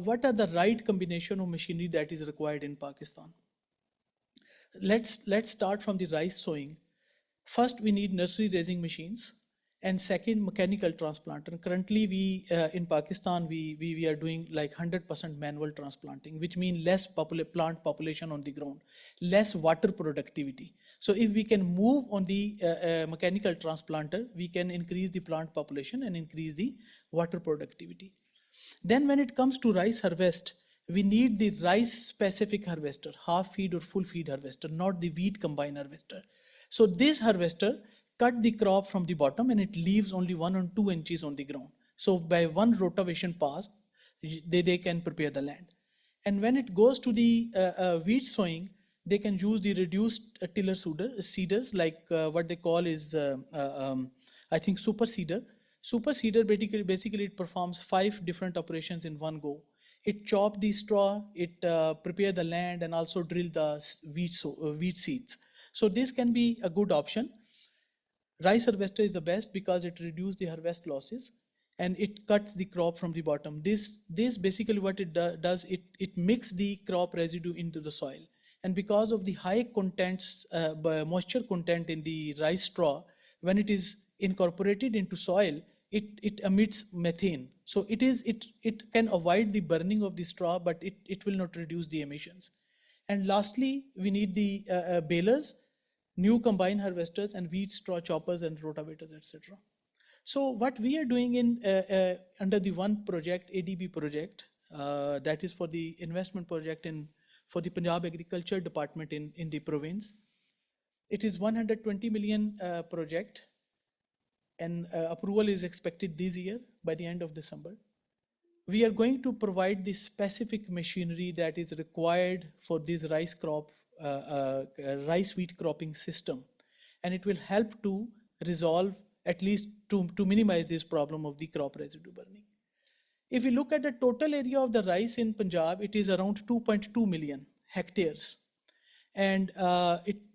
what are the right combination of machinery that is required in Pakistan? Let's start from the rice sowing. First, we need nursery raising machines, and second, mechanical transplanter. Currently, we in Pakistan we are doing like 100% manual transplanting, which means less plant population on the ground, less water productivity. So if we can move on the mechanical transplanter, we can increase the plant population and increase the water productivity. Then when it comes to rice harvest, we need the rice specific harvester, half feed or full feed harvester, not the wheat combine harvester. So this harvester cut the crop from the bottom and it leaves only 1 or 2 inches on the ground. So by one rotation pass, they can prepare the land. And when it goes to the wheat sowing, they can use the reduced tiller seeders, like what they call is, I think, super seeder. Super seeder basically it performs 5 different operations in one go. It chop the straw, it prepare the land, and also drill the wheat seeds. So this can be a good option. Rice harvester is the best because it reduces the harvest losses and it cuts the crop from the bottom. This basically what it does, it mixes the crop residue into the soil. And because of the high contents, moisture content in the rice straw, when it is incorporated into soil, it emits methane. So it can avoid the burning of the straw, but it will not reduce the emissions. And lastly, we need the balers, new combine harvesters, and wheat straw choppers and rotavators, etc. So what we are doing in under the one project, ADB project, that is for the investment project for the Punjab Agriculture Department in the province. It is 120 million project, and approval is expected this year by the end of December. We are going to provide the specific machinery that is required for this rice wheat cropping system, and it will help to resolve, at least to minimize this problem of the crop residue burning. If you look at the total area of the rice in Punjab, it is around 2.2 million hectares, and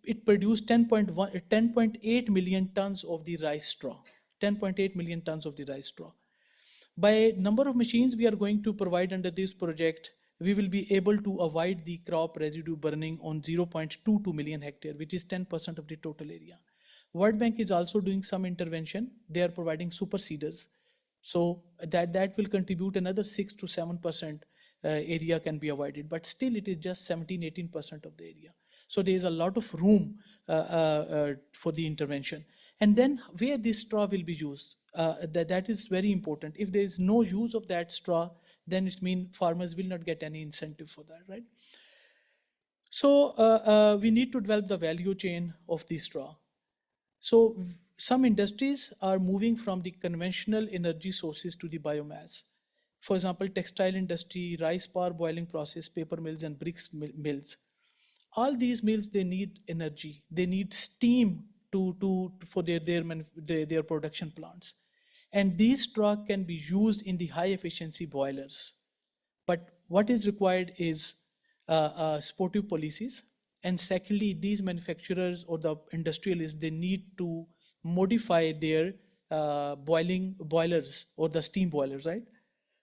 it produced 10.8 million tons of the rice straw. 10.8 million tons of the rice straw. By number of machines we are going to provide under this project, we will be able to avoid the crop residue burning on 0.22 million hectare, which is 10% of the total area. World Bank is also doing some intervention. They are providing super seeders. So that will contribute another 6 to 7% area can be avoided, but still it is just 17-18% of the area. So there is a lot of room for the intervention. And then where this straw will be used, that is very important. If there is no use of that straw, then it means farmers will not get any incentive for that, right? So we need to develop the value chain of the straw. So some industries are moving from the conventional energy sources to the biomass. For example, textile industry, rice parboiling process, paper mills, and bricks mills. All these mills, they need energy. They need steam for their production plants. And these straw can be used in the high efficiency boilers. But what is required is supportive policies. And secondly, these manufacturers or the industrialists, they need to modify their boilers or the steam boilers, right?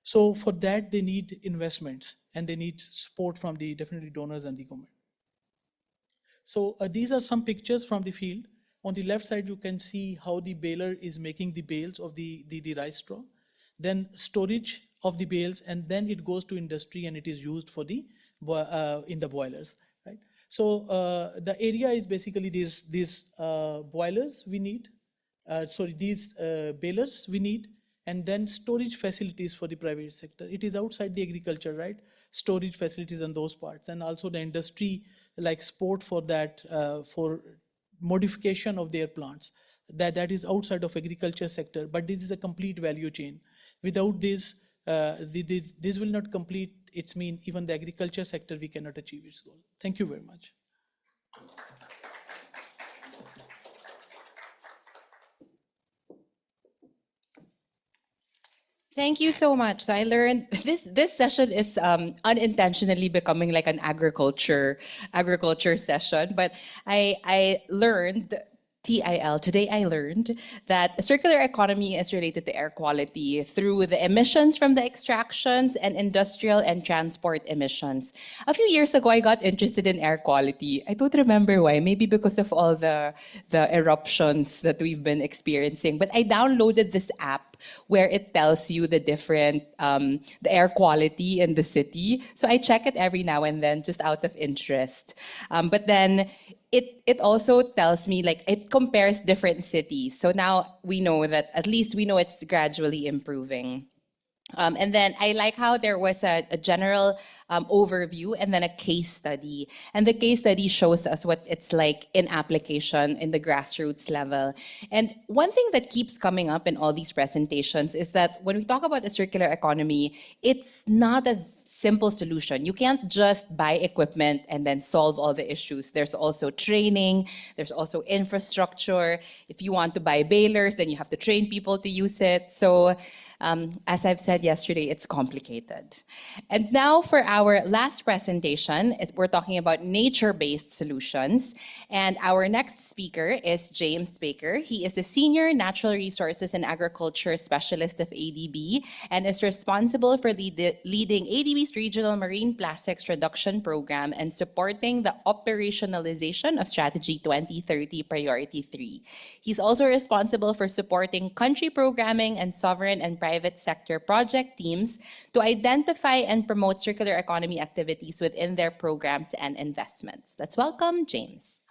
So for that, they need investments and they need support from the definitely donors and the government. So these are some pictures from the field. On the left side, you can see how the baler is making the bales of the rice straw, then storage of the bales, and then it goes to industry and it is used for the in the boilers, right? So the area is basically these boilers we need, these balers we need, and then storage facilities for the private sector. It is outside the agriculture, right? Storage facilities and those parts, and also the industry like support for that, for modification of their plants. that is outside of agriculture sector, but this is a complete value chain. Without this, this will not complete its mean. Even the agriculture sector, we cannot achieve its goal. Thank you very much. Thank you so much. So I learned this session is unintentionally becoming like an agriculture session, but I learned TIL. Today I learned that a circular economy is related to air quality through the emissions from the extractions and industrial and transport emissions. A few years ago, I got interested in air quality. I don't remember why. Maybe because of all the eruptions that we've been experiencing. But I downloaded this app where it tells you the different the air quality in the city. So I check it every now and then just out of interest. But then it also tells me, like, it compares different cities. So now we know that, at least we know it's gradually improving. And then I like how there was a general overview and then a case study. And the case study shows us what it's like in application in the grassroots level. And one thing that keeps coming up in all these presentations is that when we talk about the circular economy, it's not a simple solution. You can't just buy equipment and then solve all the issues. There's also training, there's also infrastructure. If you want to buy balers, then you have to train people to use it. So as I've said yesterday, it's complicated. And now for our last presentation, we're talking about nature-based solutions. And our next speaker is James Baker. He is the Senior Natural Resources and Agriculture Specialist of ADB and is responsible for leading ADB's Regional Marine Plastics Reduction Program and supporting the operationalization of Strategy 2030 Priority 3. He's also responsible for supporting country programming and sovereign and private sector project teams to identify and promote circular economy activities within their programs and investments. Let's welcome James.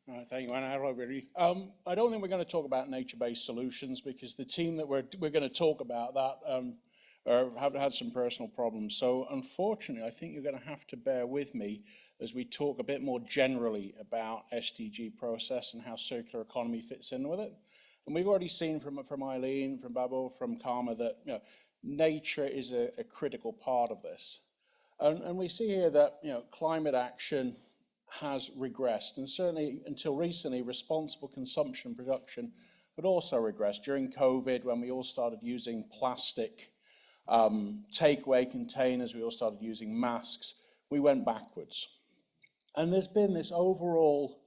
Right, thank you, Anna. Hello, everybody. I don't think we're going to talk about nature-based solutions because the team that we're going to talk about that have had some personal problems. So unfortunately, I think you're going to have to bear with me as we talk a bit more generally about SDG process and how circular economy fits in with it. And we've already seen from Eileen, from Babo, from Karma that nature is a critical part of this. And we see here that climate action has regressed, and certainly until recently, responsible consumption and production had also regressed. During COVID, when we all started using plastic takeaway containers, we all started using masks, we went backwards. And there's been this overall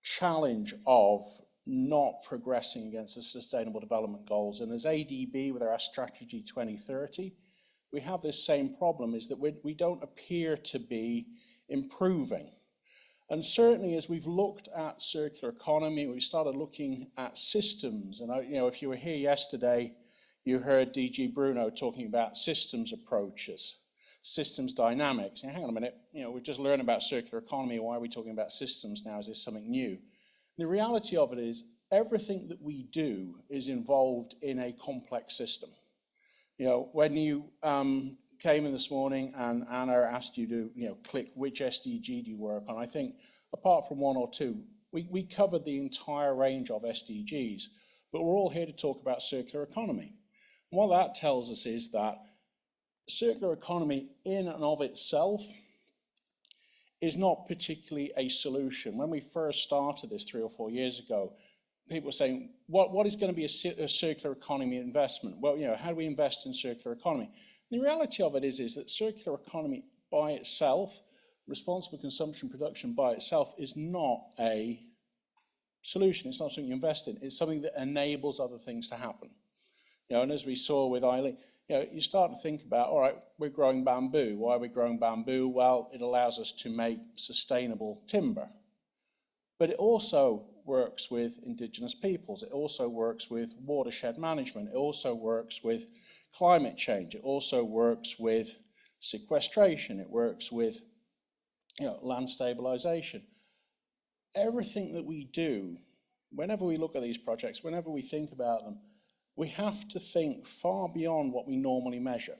challenge of not progressing against the Sustainable Development Goals. And as ADB, with our Strategy 2030, we have this same problem, is that we don't appear to be improving. And certainly as we've looked at circular economy, we started looking at systems. And if you were here yesterday, you heard DG Bruno talking about systems approaches, systems dynamics. Now, hang on a minute, we've just learned about circular economy. Why are we talking about systems now? Is this something new? The reality of it is everything that we do is involved in a complex system. When you came in this morning and Anna asked you to click which SDG do you work on, I think apart from one or two, we covered the entire range of SDGs, but we're all here to talk about circular economy. And what that tells us is that circular economy in and of itself is not particularly a solution. When we first started this 3 or 4 years ago, people were saying, what is going to be a circular economy investment? Well, how do we invest in circular economy? The reality of it is that circular economy by itself, responsible consumption production by itself, is not a solution. It's not something you invest in. It's something that enables other things to happen. And as we saw with Eileen, you start to think about, all right, we're growing bamboo. Why are we growing bamboo? Well, it allows us to make sustainable timber. But it also works with indigenous peoples. It also works with watershed management. It also works with climate change. It also works with sequestration. It works with land stabilization. Everything that we do, whenever we look at these projects, whenever we think about them, we have to think far beyond what we normally measure.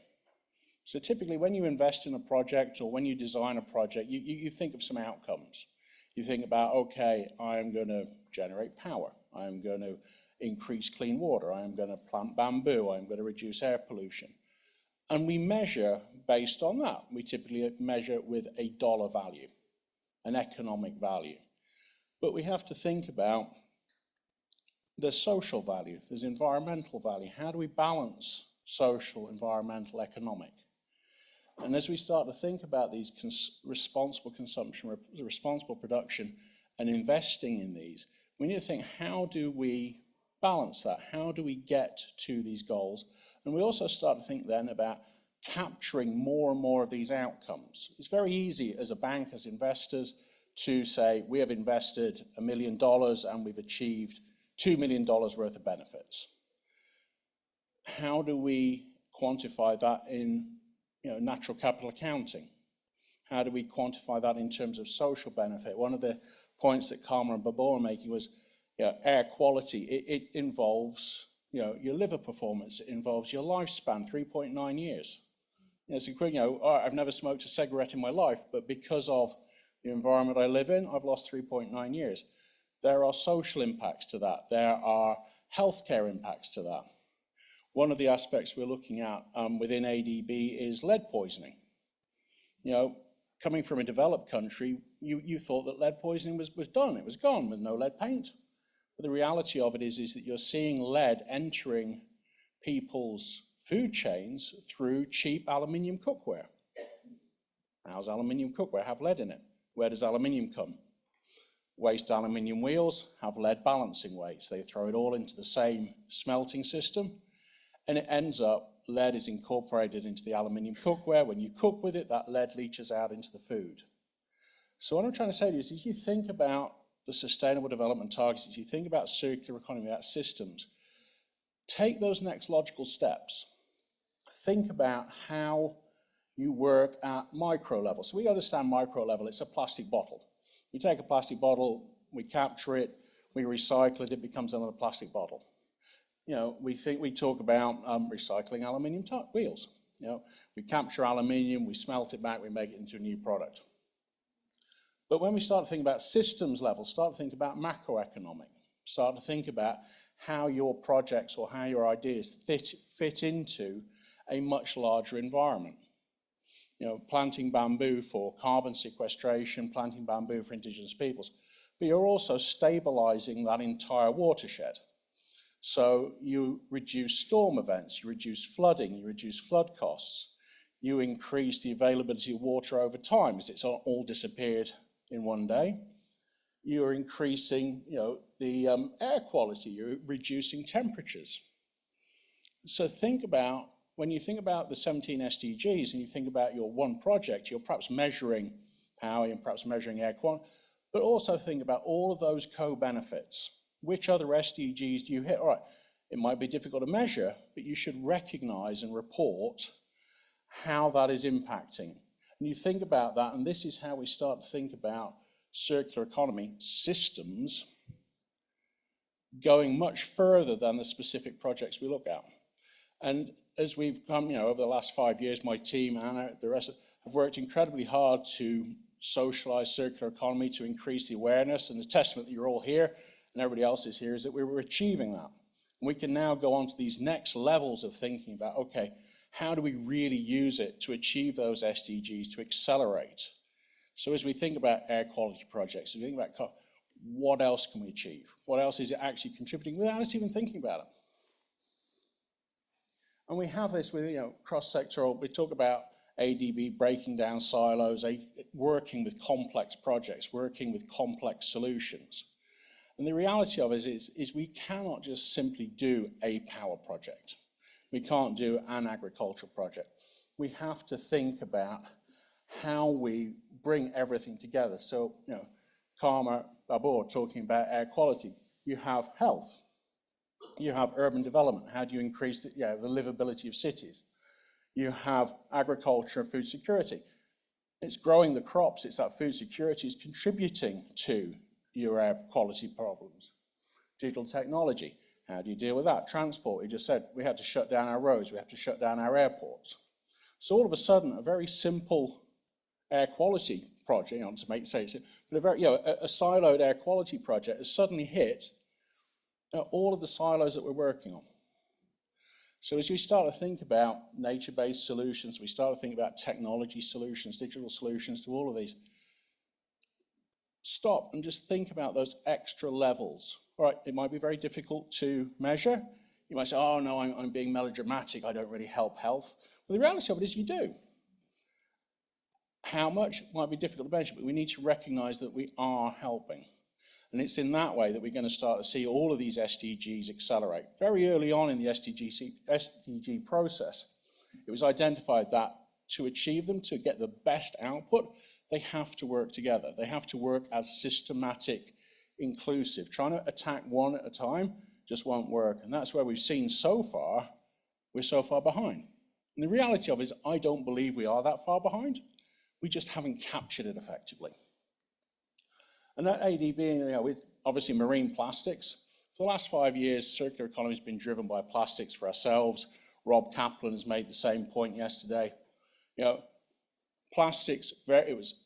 So typically when you invest in a project or when you design a project, you think of some outcomes. You think about, okay, I'm going to generate power. I'm going to increase clean water. I'm going to plant bamboo. I'm going to reduce air pollution. And we measure based on that. We typically measure with a dollar value, an economic value. But we have to think about the social value, there's environmental value. How do we balance social, environmental, economic? And as we start to think about these responsible consumption, responsible production, and investing in these, we need to think, how do we balance that? How do we get to these goals? And we also start to think then about capturing more and more of these outcomes. It's very easy as a bank, as investors, to say, we have invested $1 million and we've achieved $2 million worth of benefits. How do we quantify that in natural capital accounting? How do we quantify that in terms of social benefit? One of the points that Karma and Babur are making was air quality. It involves your liver performance. It involves your lifespan, 3.9 years. It's I've never smoked a cigarette in my life, but because of the environment I live in, I've lost 3.9 years. There are social impacts to that. There are healthcare impacts to that. One of the aspects we're looking at within ADB is lead poisoning. Coming from a developed country, you thought that lead poisoning was done. It was gone with no lead paint. But the reality of it is that you're seeing lead entering people's food chains through cheap aluminium cookware. How's aluminium cookware have lead in it? Where does aluminium come? Waste aluminium wheels have lead balancing weights. They throw it all into the same smelting system, and it ends up, lead is incorporated into the aluminium cookware. When you cook with it, that lead leaches out into the food. So what I'm trying to say to you is, if you think about the Sustainable Development Targets, if you think about circular economy, about systems, take those next logical steps. Think about how you work at micro level. So we understand micro level, it's a plastic bottle. We take a plastic bottle, we capture it, we recycle it, it becomes another plastic bottle. We talk about recycling aluminium wheels. We capture aluminium, we smelt it back, we make it into a new product. But when we start to think about systems level, start to think about macroeconomic, start to think about how your projects or how your ideas fit into a much larger environment. Planting bamboo for carbon sequestration, planting bamboo for indigenous peoples, but you're also stabilizing that entire watershed. So you reduce storm events, you reduce flooding, you reduce flood costs, you increase the availability of water over time, as it's all disappeared in one day. You're increasing, the air quality, you're reducing temperatures. So think about, when you think about the 17 SDGs and you think about your one project, you're perhaps measuring power, you're perhaps measuring air quality, but also think about all of those co-benefits. Which other SDGs do you hit? All right, it might be difficult to measure, but you should recognize and report how that is impacting. And you think about that, and this is how we start to think about circular economy systems going much further than the specific projects we look at. And as we've come, over the last 5 years, my team, Anna, the rest have worked incredibly hard to socialize circular economy, to increase the awareness, and the testament that you're all here and everybody else is here is that we were achieving that. And we can now go on to these next levels of thinking about, okay, how do we really use it to achieve those SDGs, to accelerate? So as we think about air quality projects, as we think about what else can we achieve? What else is it actually contributing without us even thinking about it? And we have this with, cross-sectoral, we talk about ADB breaking down silos, working with complex projects, working with complex solutions. And the reality of it is we cannot just simply do a power project. We can't do an agricultural project. We have to think about how we bring everything together. So, Karma, Babur talking about air quality. You have health. You have urban development. How do you increase the livability of cities? You have agriculture and food security. It's growing the crops. It's that food security is contributing to your air quality problems. Digital technology. How do you deal with that? Transport, we just said we had to shut down our roads, we have to shut down our airports. So all of a sudden, a very simple air quality project, to make sense, but a very, a siloed air quality project has suddenly hit all of the silos that we're working on. So as we start to think about nature-based solutions, we start to think about technology solutions, digital solutions to all of these, stop and just think about those extra levels. All right, it might be very difficult to measure. You might say, oh no, I'm being melodramatic, I don't really help health. Well, the reality of it is you do. How much might be difficult to measure, but we need to recognize that we are helping. And it's in that way that we're going to start to see all of these SDGs accelerate. Very early on in the SDG process, it was identified that to achieve them, to get the best output, they have to work together. They have to work as systematic, inclusive. Trying to attack one at a time just won't work. And that's where we've seen so far, we're so far behind. And the reality of it is, I don't believe we are that far behind. We just haven't captured it effectively. And that ADB, with obviously marine plastics, for the last 5 years, circular economy has been driven by plastics for ourselves. Rob Kaplan has made the same point yesterday. Plastics, it was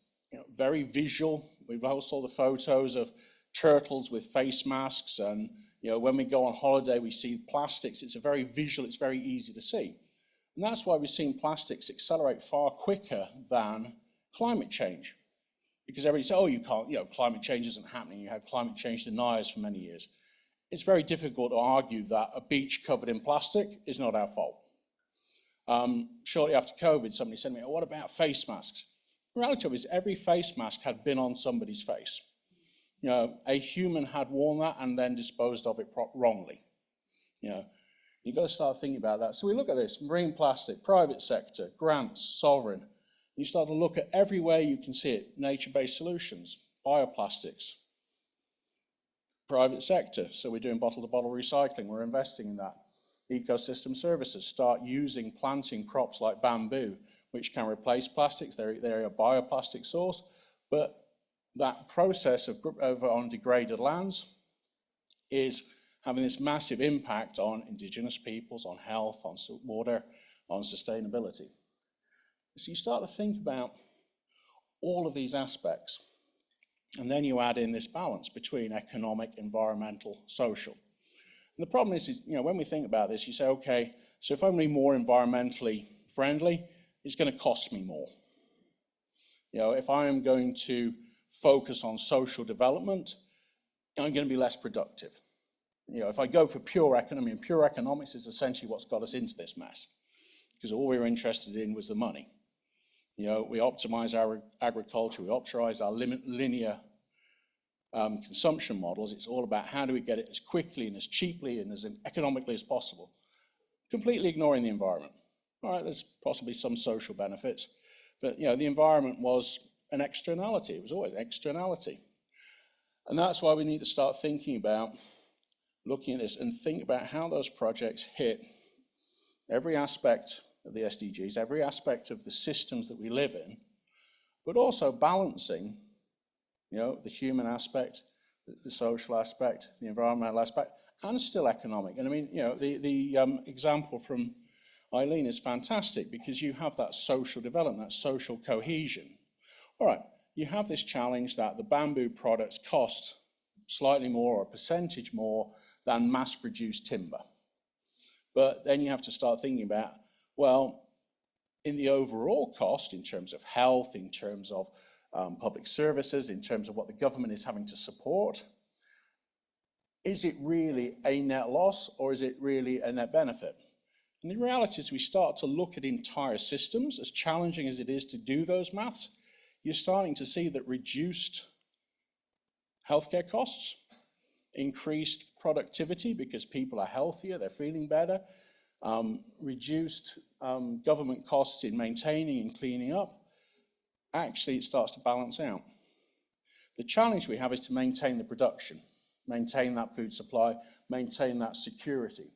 very visual. We've all saw the photos of turtles with face masks, and when we go on holiday, we see plastics. It's a very visual, it's very easy to see. And that's why we've seen plastics accelerate far quicker than climate change. Because everybody says, oh, you can't, climate change isn't happening. You had climate change deniers for many years. It's very difficult to argue that a beach covered in plastic is not our fault. Shortly after COVID, somebody said to me, oh, what about face masks? The reality of it is every face mask had been on somebody's face. A human had worn that and then disposed of it wrongly. You've got to start thinking about that. So we look at this, marine plastic, private sector, grants, sovereign. You start to look at everywhere you can see it, nature-based solutions, bioplastics, private sector. So we're doing bottle-to-bottle recycling, we're investing in that. Ecosystem services, start using planting crops like bamboo, which can replace plastics. They're a bioplastic source, but that process on degraded lands is having this massive impact on indigenous peoples, on health, on water, on sustainability. So you start to think about all of these aspects, and then you add in this balance between economic, environmental, social. And the problem is when we think about this, you say, okay, so if I'm going to be more environmentally friendly, it's going to cost me more. If I am going to focus on social development, I'm going to be less productive. If I go for pure economy, and pure economics is essentially what's got us into this mess, because all we were interested in was the money. We optimize our agriculture, we optimize our linear consumption models. It's all about how do we get it as quickly and as cheaply and as economically as possible, completely ignoring the environment. All right, there's possibly some social benefits, but the environment was an externality. It was always an externality. And that's why we need to start thinking about looking at this and think about how those projects hit every aspect of the SDGs, every aspect of the systems that we live in, but also balancing, the human aspect, the social aspect, the environmental aspect, and still economic. And I mean, the example from Eileen is fantastic because you have that social development, that social cohesion. All right, you have this challenge that the bamboo products cost slightly more or a percentage more than mass-produced timber. But then you have to start thinking about, well, in the overall cost, in terms of health, in terms of public services, in terms of what the government is having to support, is it really a net loss or is it really a net benefit? And the reality is we start to look at entire systems, as challenging as it is to do those maths, you're starting to see that reduced healthcare costs, increased productivity because people are healthier, they're feeling better, reduced government costs in maintaining and cleaning up, actually it starts to balance out. The challenge we have is to maintain the production, maintain that food supply, maintain that security.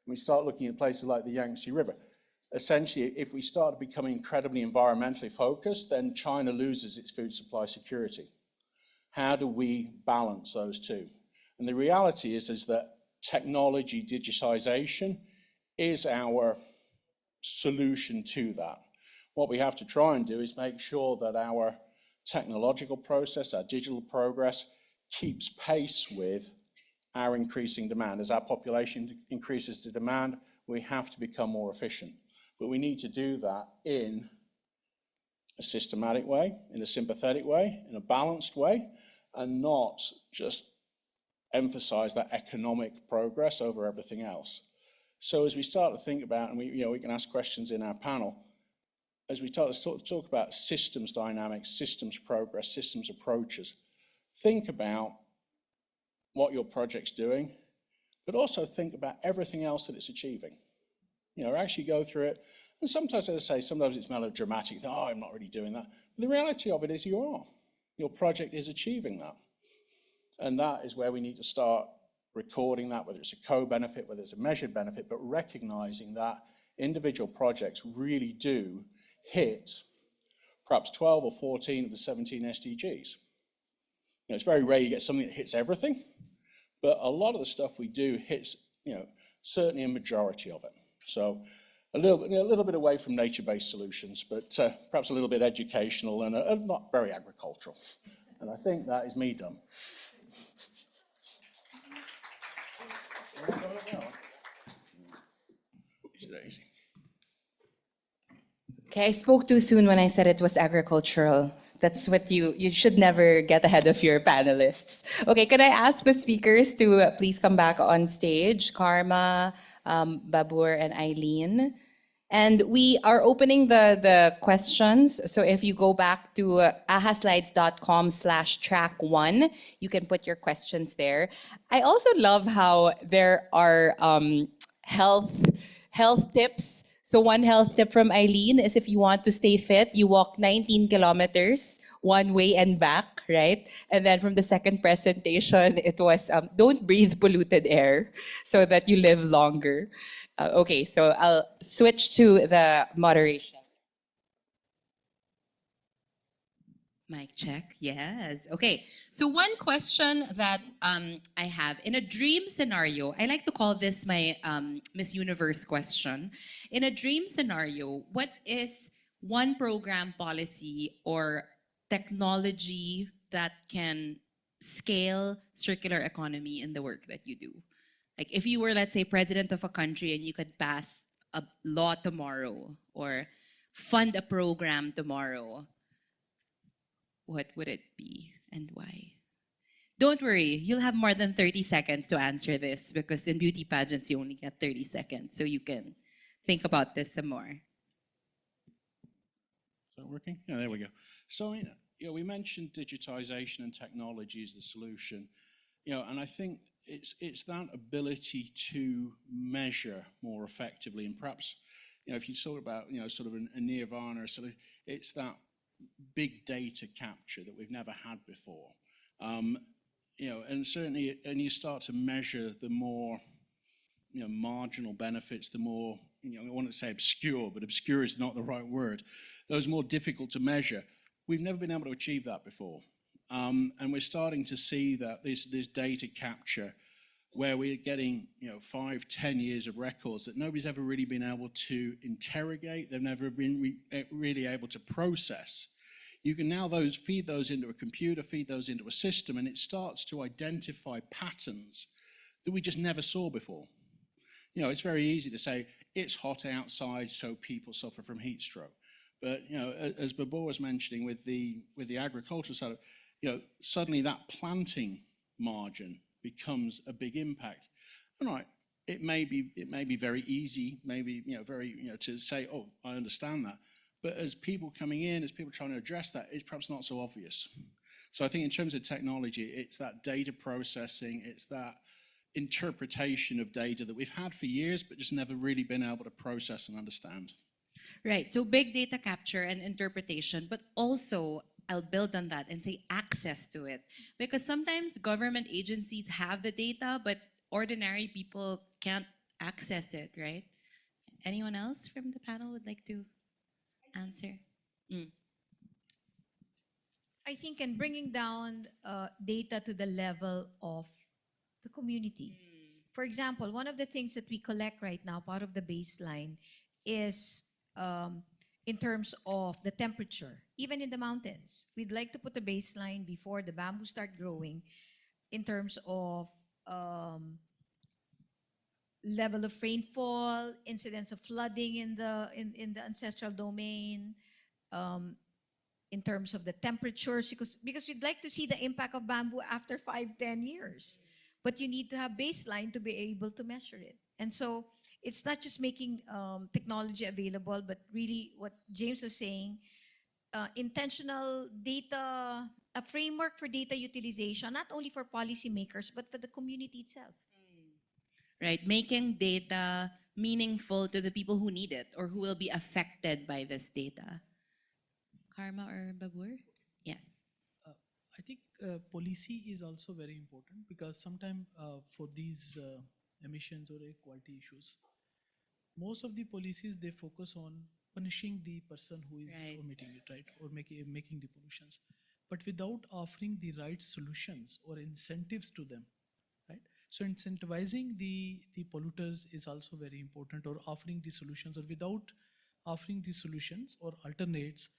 We start looking at places like the Yangtze River. Essentially, if we start becoming incredibly environmentally focused, then China loses its food supply security. How do we balance those two? And the reality is that technology digitization is our solution to that. What we have to try and do is make sure that our technological process, our digital progress, keeps pace with our increasing demand. As our population increases the demand, we have to become more efficient. But we need to do that in a systematic way, in a sympathetic way, in a balanced way, and not just emphasize that economic progress over everything else. So as we start to think about, and we can ask questions in our panel, as we talk about systems dynamics, systems progress, systems approaches, think about what your project's doing, but also think about everything else that it's achieving. Actually go through it. And sometimes, as I say, sometimes it's melodramatic. Oh, I'm not really doing that. But the reality of it is you are. Your project is achieving that. And that is where we need to start recording that, whether it's a co-benefit, whether it's a measured benefit, but recognizing that individual projects really do hit perhaps 12 or 14 of the 17 SDGs. It's very rare you get something that hits everything, but a lot of the stuff we do hits, certainly a majority of it. So a little bit away from nature-based solutions, but perhaps a little bit educational and not very agricultural. And I think that is me done. Okay, I spoke too soon when I said it was agricultural. That's what you should never get ahead of your panelists. Okay, could I ask the speakers to please come back on stage? Karma, Babur, and Eileen. And we are opening the questions. So if you go back to ahaslides.com/track1, you can put your questions there. I also love how there are health tips. So one health tip from Eileen is if you want to stay fit, you walk 19 kilometers one way and back, right? And then from the second presentation, it was don't breathe polluted air so that you live longer. Okay, so I'll switch to the moderation. Mic check, yes. Okay, so one question that I have, in a dream scenario, I like to call this my Miss Universe question. In a dream scenario, what is one program, policy, or technology that can scale circular economy in the work that you do? Like if you were, let's say, president of a country and you could pass a law tomorrow or fund a program tomorrow, what would it be and why? Don't worry, you'll have more than 30 seconds to answer this because in beauty pageants you only get 30 seconds, so you can think about this some more. Is that working? Yeah, there we go. So, we mentioned digitization and technology as the solution, and I think it's that ability to measure more effectively, and perhaps, if you talk about, sort of a nirvana, it's that big data capture that we've never had before. And certainly, and you start to measure the more, marginal benefits, the more, I want to say obscure, but obscure is not the right word. Those more difficult to measure. We've never been able to achieve that before. And we're starting to see that this data capture where we're getting 5, 10 years of records that nobody's ever really been able to interrogate, they've never been really able to process. You can now feed those into a computer, feed those into a system, and it starts to identify patterns that we just never saw before. It's very easy to say it's hot outside, so people suffer from heat stroke. But as Babur was mentioning with the agricultural side, suddenly that planting margin becomes a big impact. All right, it may be very easy, maybe to say, oh, I understand that. But as people coming in, as people trying to address that, it's perhaps not so obvious. So I think in terms of technology, it's that data processing, it's that interpretation of data that we've had for years, but just never really been able to process and understand. Right, so big data capture and interpretation, but also I'll build on that and say access to it. Because sometimes government agencies have the data, but ordinary people can't access it, right? Anyone else from the panel would like to answer? I think in bringing down data to the level of the community. For example, one of the things that we collect right now, part of the baseline, is in terms of the temperature, even in the mountains. We'd like to put a baseline before the bamboo start growing in terms of um, level of rainfall, incidence of flooding in the ancestral domain, um, in terms of the temperatures, because we'd like to see the impact of bamboo after 5, 10 years. But you need to have baseline to be able to measure it. And so it's not just making technology available, but really what James was saying, intentional data, a framework for data utilization, not only for policymakers, but for the community itself. Right? Making data meaningful to the people who need it or who will be affected by this data. Karma or Babur? Yes. I think policy is also very important because sometimes for these emissions or air quality issues, most of the policies they focus on punishing the person who is Right. omitting it, right, or making the pollutions, but without offering the right solutions or incentives to them, right? So incentivizing the polluters is also very important, or offering the solutions, or without offering the solutions or alternates,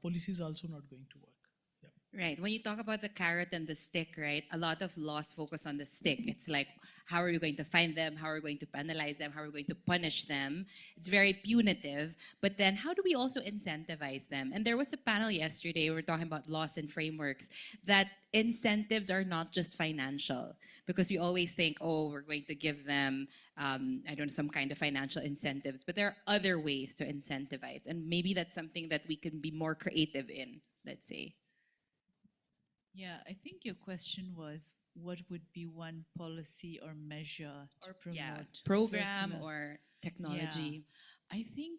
policy is also not going to work. Yeah. Right. When you talk about the carrot and the stick, right, a lot of laws focus on the stick. It's like, how are you going to find them? How are we going to penalize them? How are we going to punish them? It's very punitive. But then how do we also incentivize them? And there was a panel yesterday, we were talking about laws and frameworks, that incentives are not just financial. Because we always think, oh, we're going to give them, I don't know, some kind of financial incentives. But there are other ways to incentivize. And maybe that's something that we can be more creative in, let's say. Yeah, I think your question was what would be one policy or measure to promote program circular- or technology. I think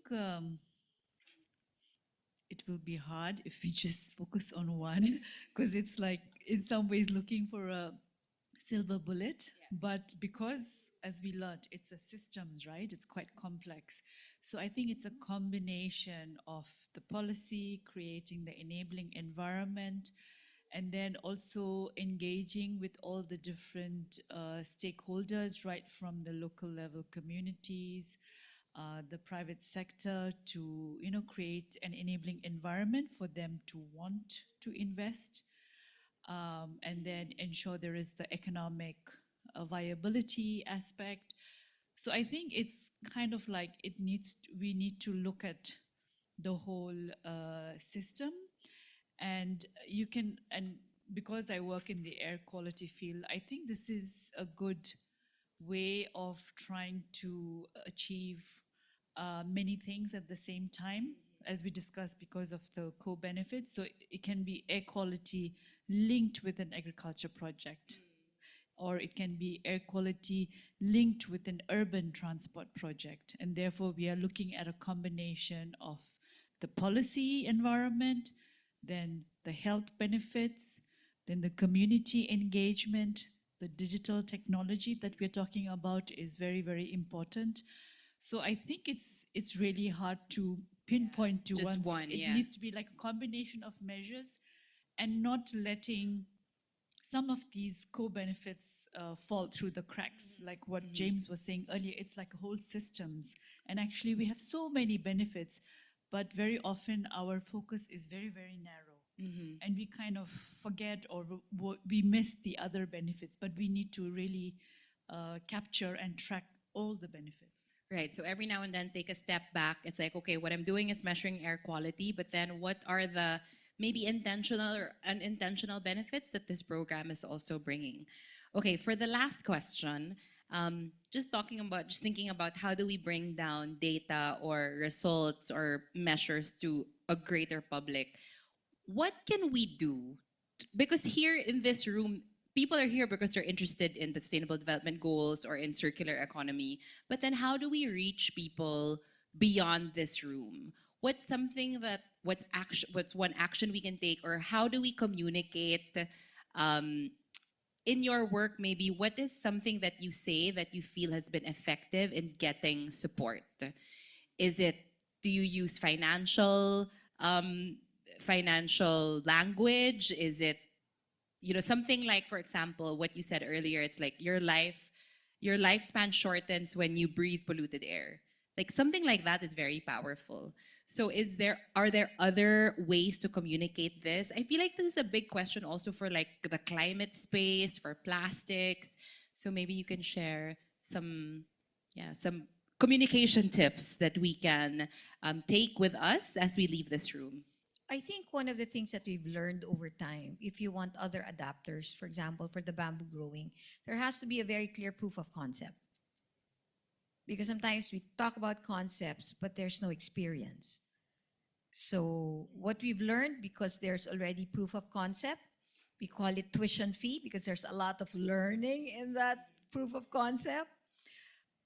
it will be hard if we just focus on one because it's like in some ways looking for a silver bullet. But because as we learned, it's a systems, right? It's quite complex. So I think it's a combination of the policy, creating the enabling environment, and then also engaging with all the different stakeholders, right from the local level communities, the private sector, to create an enabling environment for them to want to invest, and then ensure there is the economic viability aspect. So I think it's kind of like we need to look at the whole system. And because I work in the air quality field, I think this is a good way of trying to achieve many things at the same time, as we discussed, because of the co-benefits. So it can be air quality linked with an agriculture project, or it can be air quality linked with an urban transport project. And therefore, we are looking at a combination of the policy environment, then the health benefits, then the community engagement, the digital technology that we're talking about is very, very important. So I think it's really hard to pinpoint to just one. one, It yeah. needs to be like a combination of measures and not letting some of these co-benefits fall through the cracks, like what James was saying earlier. It's like whole systems. And actually we have so many benefits, but very often our focus is very, very narrow. And we kind of forget or we miss the other benefits, but we need to really capture and track all the benefits. Right. So every now and then take a step back. It's like, okay, what I'm doing is measuring air quality, but then what are the maybe intentional or unintentional benefits that this program is also bringing? Okay, for the last question, just thinking about how do we bring down data or results or measures to a greater public. What can we do? Because here in this room, people are here because they're interested in the sustainable development goals or in circular economy. But then how do we reach people beyond this room? What's one action we can take, or how do we communicate um, in your work? Maybe what is something that you say that you feel has been effective in getting support? Is it, do you use financial language? Is it, something like, for example, what you said earlier, it's like your lifespan shortens when you breathe polluted air. Like something like that is very powerful. So are there other ways to communicate this? I feel like this is a big question also for like the climate space, for plastics. So maybe you can share some communication tips that we can take with us as we leave this room. I think one of the things that we've learned over time, if you want other adapters, for example, for the bamboo growing, there has to be a very clear proof of concept. Because sometimes we talk about concepts, but there's no experience. So what we've learned, because there's already proof of concept, we call it tuition fee because there's a lot of learning in that proof of concept.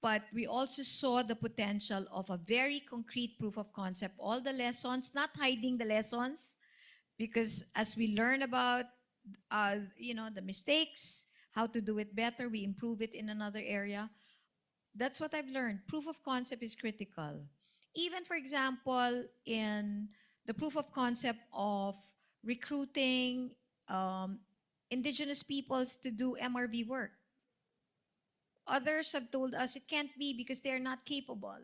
But we also saw the potential of a very concrete proof of concept, all the lessons, not hiding the lessons, because as we learn about the mistakes, how to do it better, we improve it in another area. That's what I've learned. Proof of concept is critical. Even, for example, in the proof of concept of recruiting indigenous peoples to do MRV work. Others have told us it can't be because they're not capable.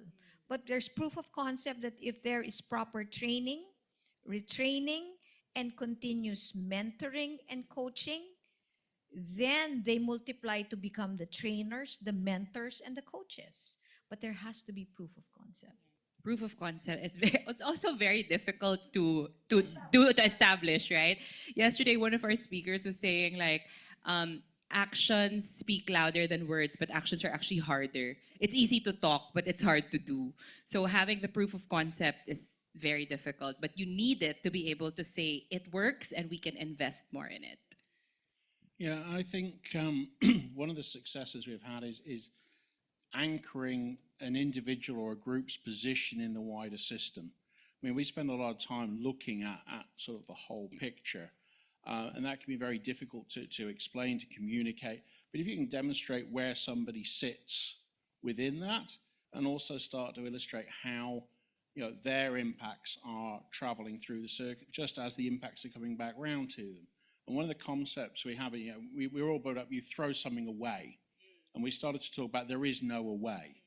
But there's proof of concept that if there is proper training, retraining, and continuous mentoring and coaching, then they multiply to become the trainers, the mentors, and the coaches. But there has to be proof of concept. Proof of concept is it's also very difficult to establish, right? Yesterday, one of our speakers was saying like, actions speak louder than words, but actions are actually harder. It's easy to talk, but it's hard to do. So having the proof of concept is very difficult, but you need it to be able to say it works and we can invest more in it. Yeah, I think one of the successes we've had is anchoring an individual or a group's position in the wider system. I mean, we spend a lot of time looking at sort of the whole picture, and that can be very difficult to explain, to communicate. But if you can demonstrate where somebody sits within that, and also start to illustrate how their impacts are traveling through the circuit, just as the impacts are coming back round to them. And one of the concepts we have, we're all brought up, you throw something away. And we started to talk about there is no away.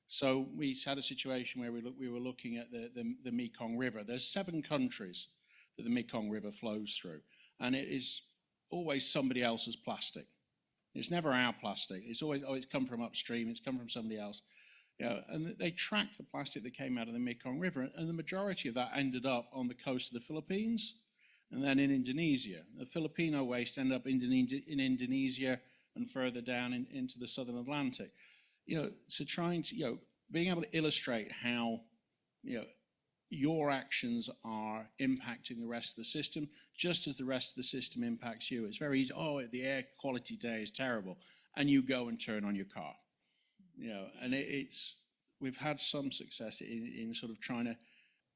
So we had a situation where we were looking at the Mekong River. There's 7 countries that the Mekong River flows through. And it is always somebody else's plastic. It's never our plastic. It's always, it's come from upstream, it's come from somebody else. And they tracked the plastic that came out of the Mekong River, and the majority of that ended up on the coast of the Philippines and then in Indonesia. The Filipino waste ended up in Indonesia and further down into the southern Atlantic. So trying to, being able to illustrate how, your actions are impacting the rest of the system, just as the rest of the system impacts you. It's very easy, the air quality today is terrible, and you go and turn on your car. And we've had some success in sort of trying to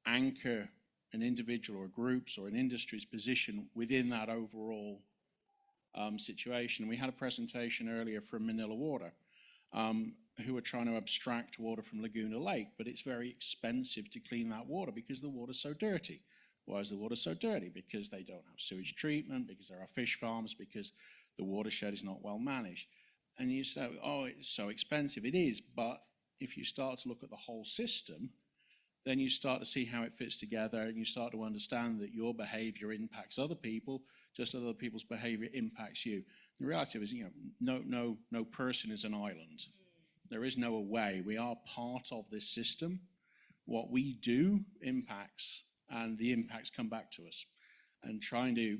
anchor an individual or groups or an industry's position within that overall situation. We had a presentation earlier from Manila Water, who are trying to abstract water from Laguna Lake, but it's very expensive to clean that water because the water's so dirty. Why is the water so dirty? Because they don't have sewage treatment, because there are fish farms, because the watershed is not well managed. And you say, it's so expensive. It is, but if you start to look at the whole system, then you start to see how it fits together, and you start to understand that your behavior impacts other people, just as other people's behavior impacts you. The reality is, no person is an island. There is no away. We are part of this system. What we do impacts, and the impacts come back to us. And trying to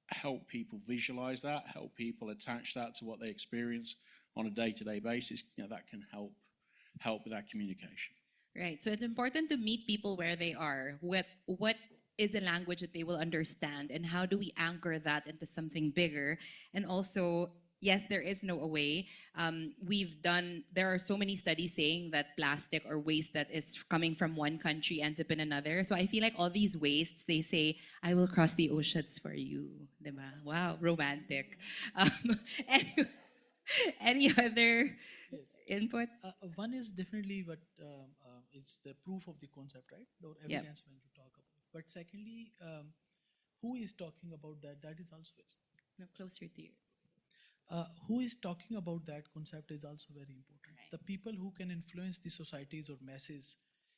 help people visualize that, help people attach that to what they experience on a day-to-day basis, that can help with that communication. Right. So it's important to meet people where they are. What is a language that they will understand, and how do we anchor that into something bigger? And also, yes, there is no away. There are so many studies saying that plastic or waste that is coming from one country ends up in another. So I feel like all these wastes, they say, I will cross the oceans for you. Diba? Wow, romantic. Anyway, any other input? One is definitely what is the proof of the concept, right? The evidence when you talk about. But secondly, who is talking about that? That is also it. No, closer to you. Who is talking about that concept is also very important. Right. The people who can influence the societies or masses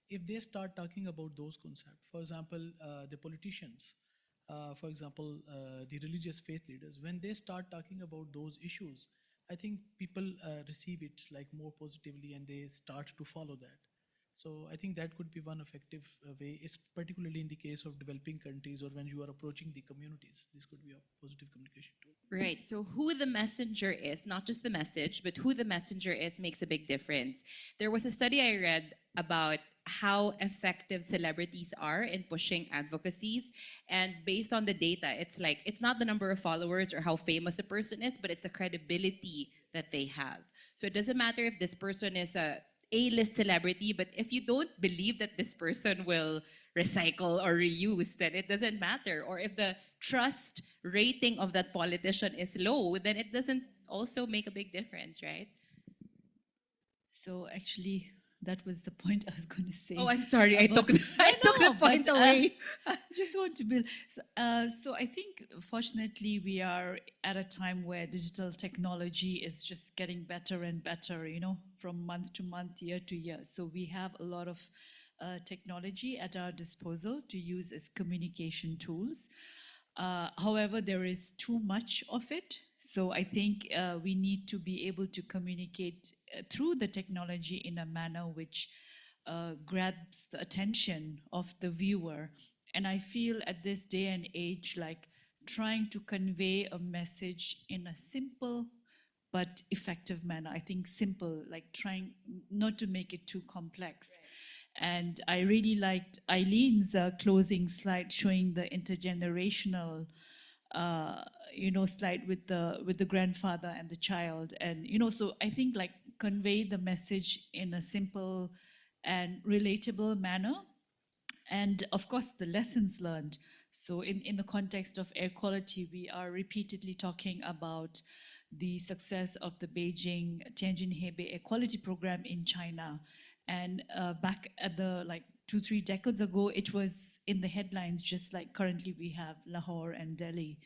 if they start talking about those concepts, for example, the politicians, for example, the religious faith leaders, when they start talking about those issues, I think people receive it like more positively and they start to follow that. So I think that could be one effective way, it's particularly in the case of developing countries or when you are approaching the communities. This could be a positive communication tool. Right. So who the messenger is, not just the message, but who the messenger is makes a big difference. There was a study I read about how effective celebrities are in pushing advocacies. And based on the data, it's like, it's not the number of followers or how famous a person is, but it's the credibility that they have. So it doesn't matter if this person is a A-list celebrity, but if you don't believe that this person will recycle or reuse, then it doesn't matter. Or if the trust rating of that politician is low, then it doesn't also make a big difference, right? So actually, that was the point I was going to say. Oh, I'm sorry. I about- took the, I took the point but, away. I just want to build. So I think, fortunately, we are at a time where digital technology is just getting better and better, you know, from month to month, year to year. So we have a lot of technology at our disposal to use as communication tools. However, there is too much of it. So I think we need to be able to communicate through the technology in a manner which grabs the attention of the viewer. And I feel at this day and age, like trying to convey a message in a simple but effective manner. I think simple, like trying not to make it too complex. And I really liked Eileen's closing slide showing the intergenerational, slide with the grandfather and the child, and so I think like convey the message in a simple and relatable manner, and of course the lessons learned. So in the context of air quality, we are repeatedly talking about the success of the Beijing Tianjin-Hebei Air Quality Program in China. And back at the 2-3 decades ago, it was in the headlines, just like currently we have Lahore and Delhi.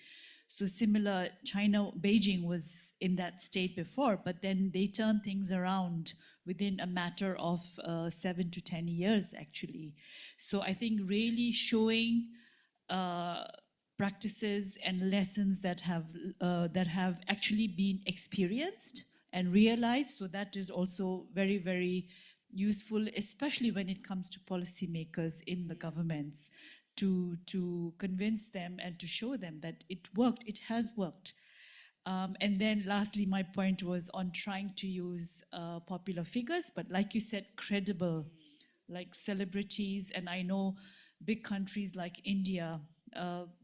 So similar, China, Beijing was in that state before, but then they turned things around within a matter of 7 to 10 years, actually. So I think really showing practices and lessons that have actually been experienced and realized. So that is also very, very useful, especially when it comes to policymakers in the governments, to convince them and to show them that it worked, it has worked. And then lastly, my point was on trying to use popular figures, but like you said, credible, like celebrities. And I know big countries like India,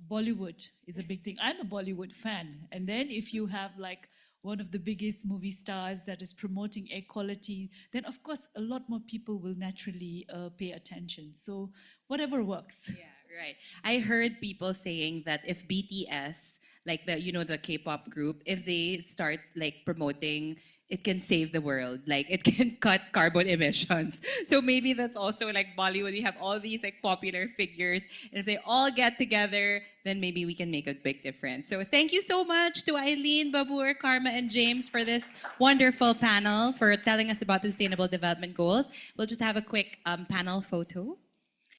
Bollywood is a big thing. I'm a Bollywood fan. And then if you have like one of the biggest movie stars that is promoting air quality, then of course a lot more people will naturally pay attention. So whatever works. Yeah, right. I heard people saying that if BTS, like the K-pop group, if they start like promoting, it can save the world. Like it can cut carbon emissions. So maybe that's also like Bollywood. We have all these like popular figures, and if they all get together, then maybe we can make a big difference. So thank you so much to Eileen, Babur, Karma, and James for this wonderful panel, for telling us about the Sustainable Development Goals. We'll just have a quick panel photo.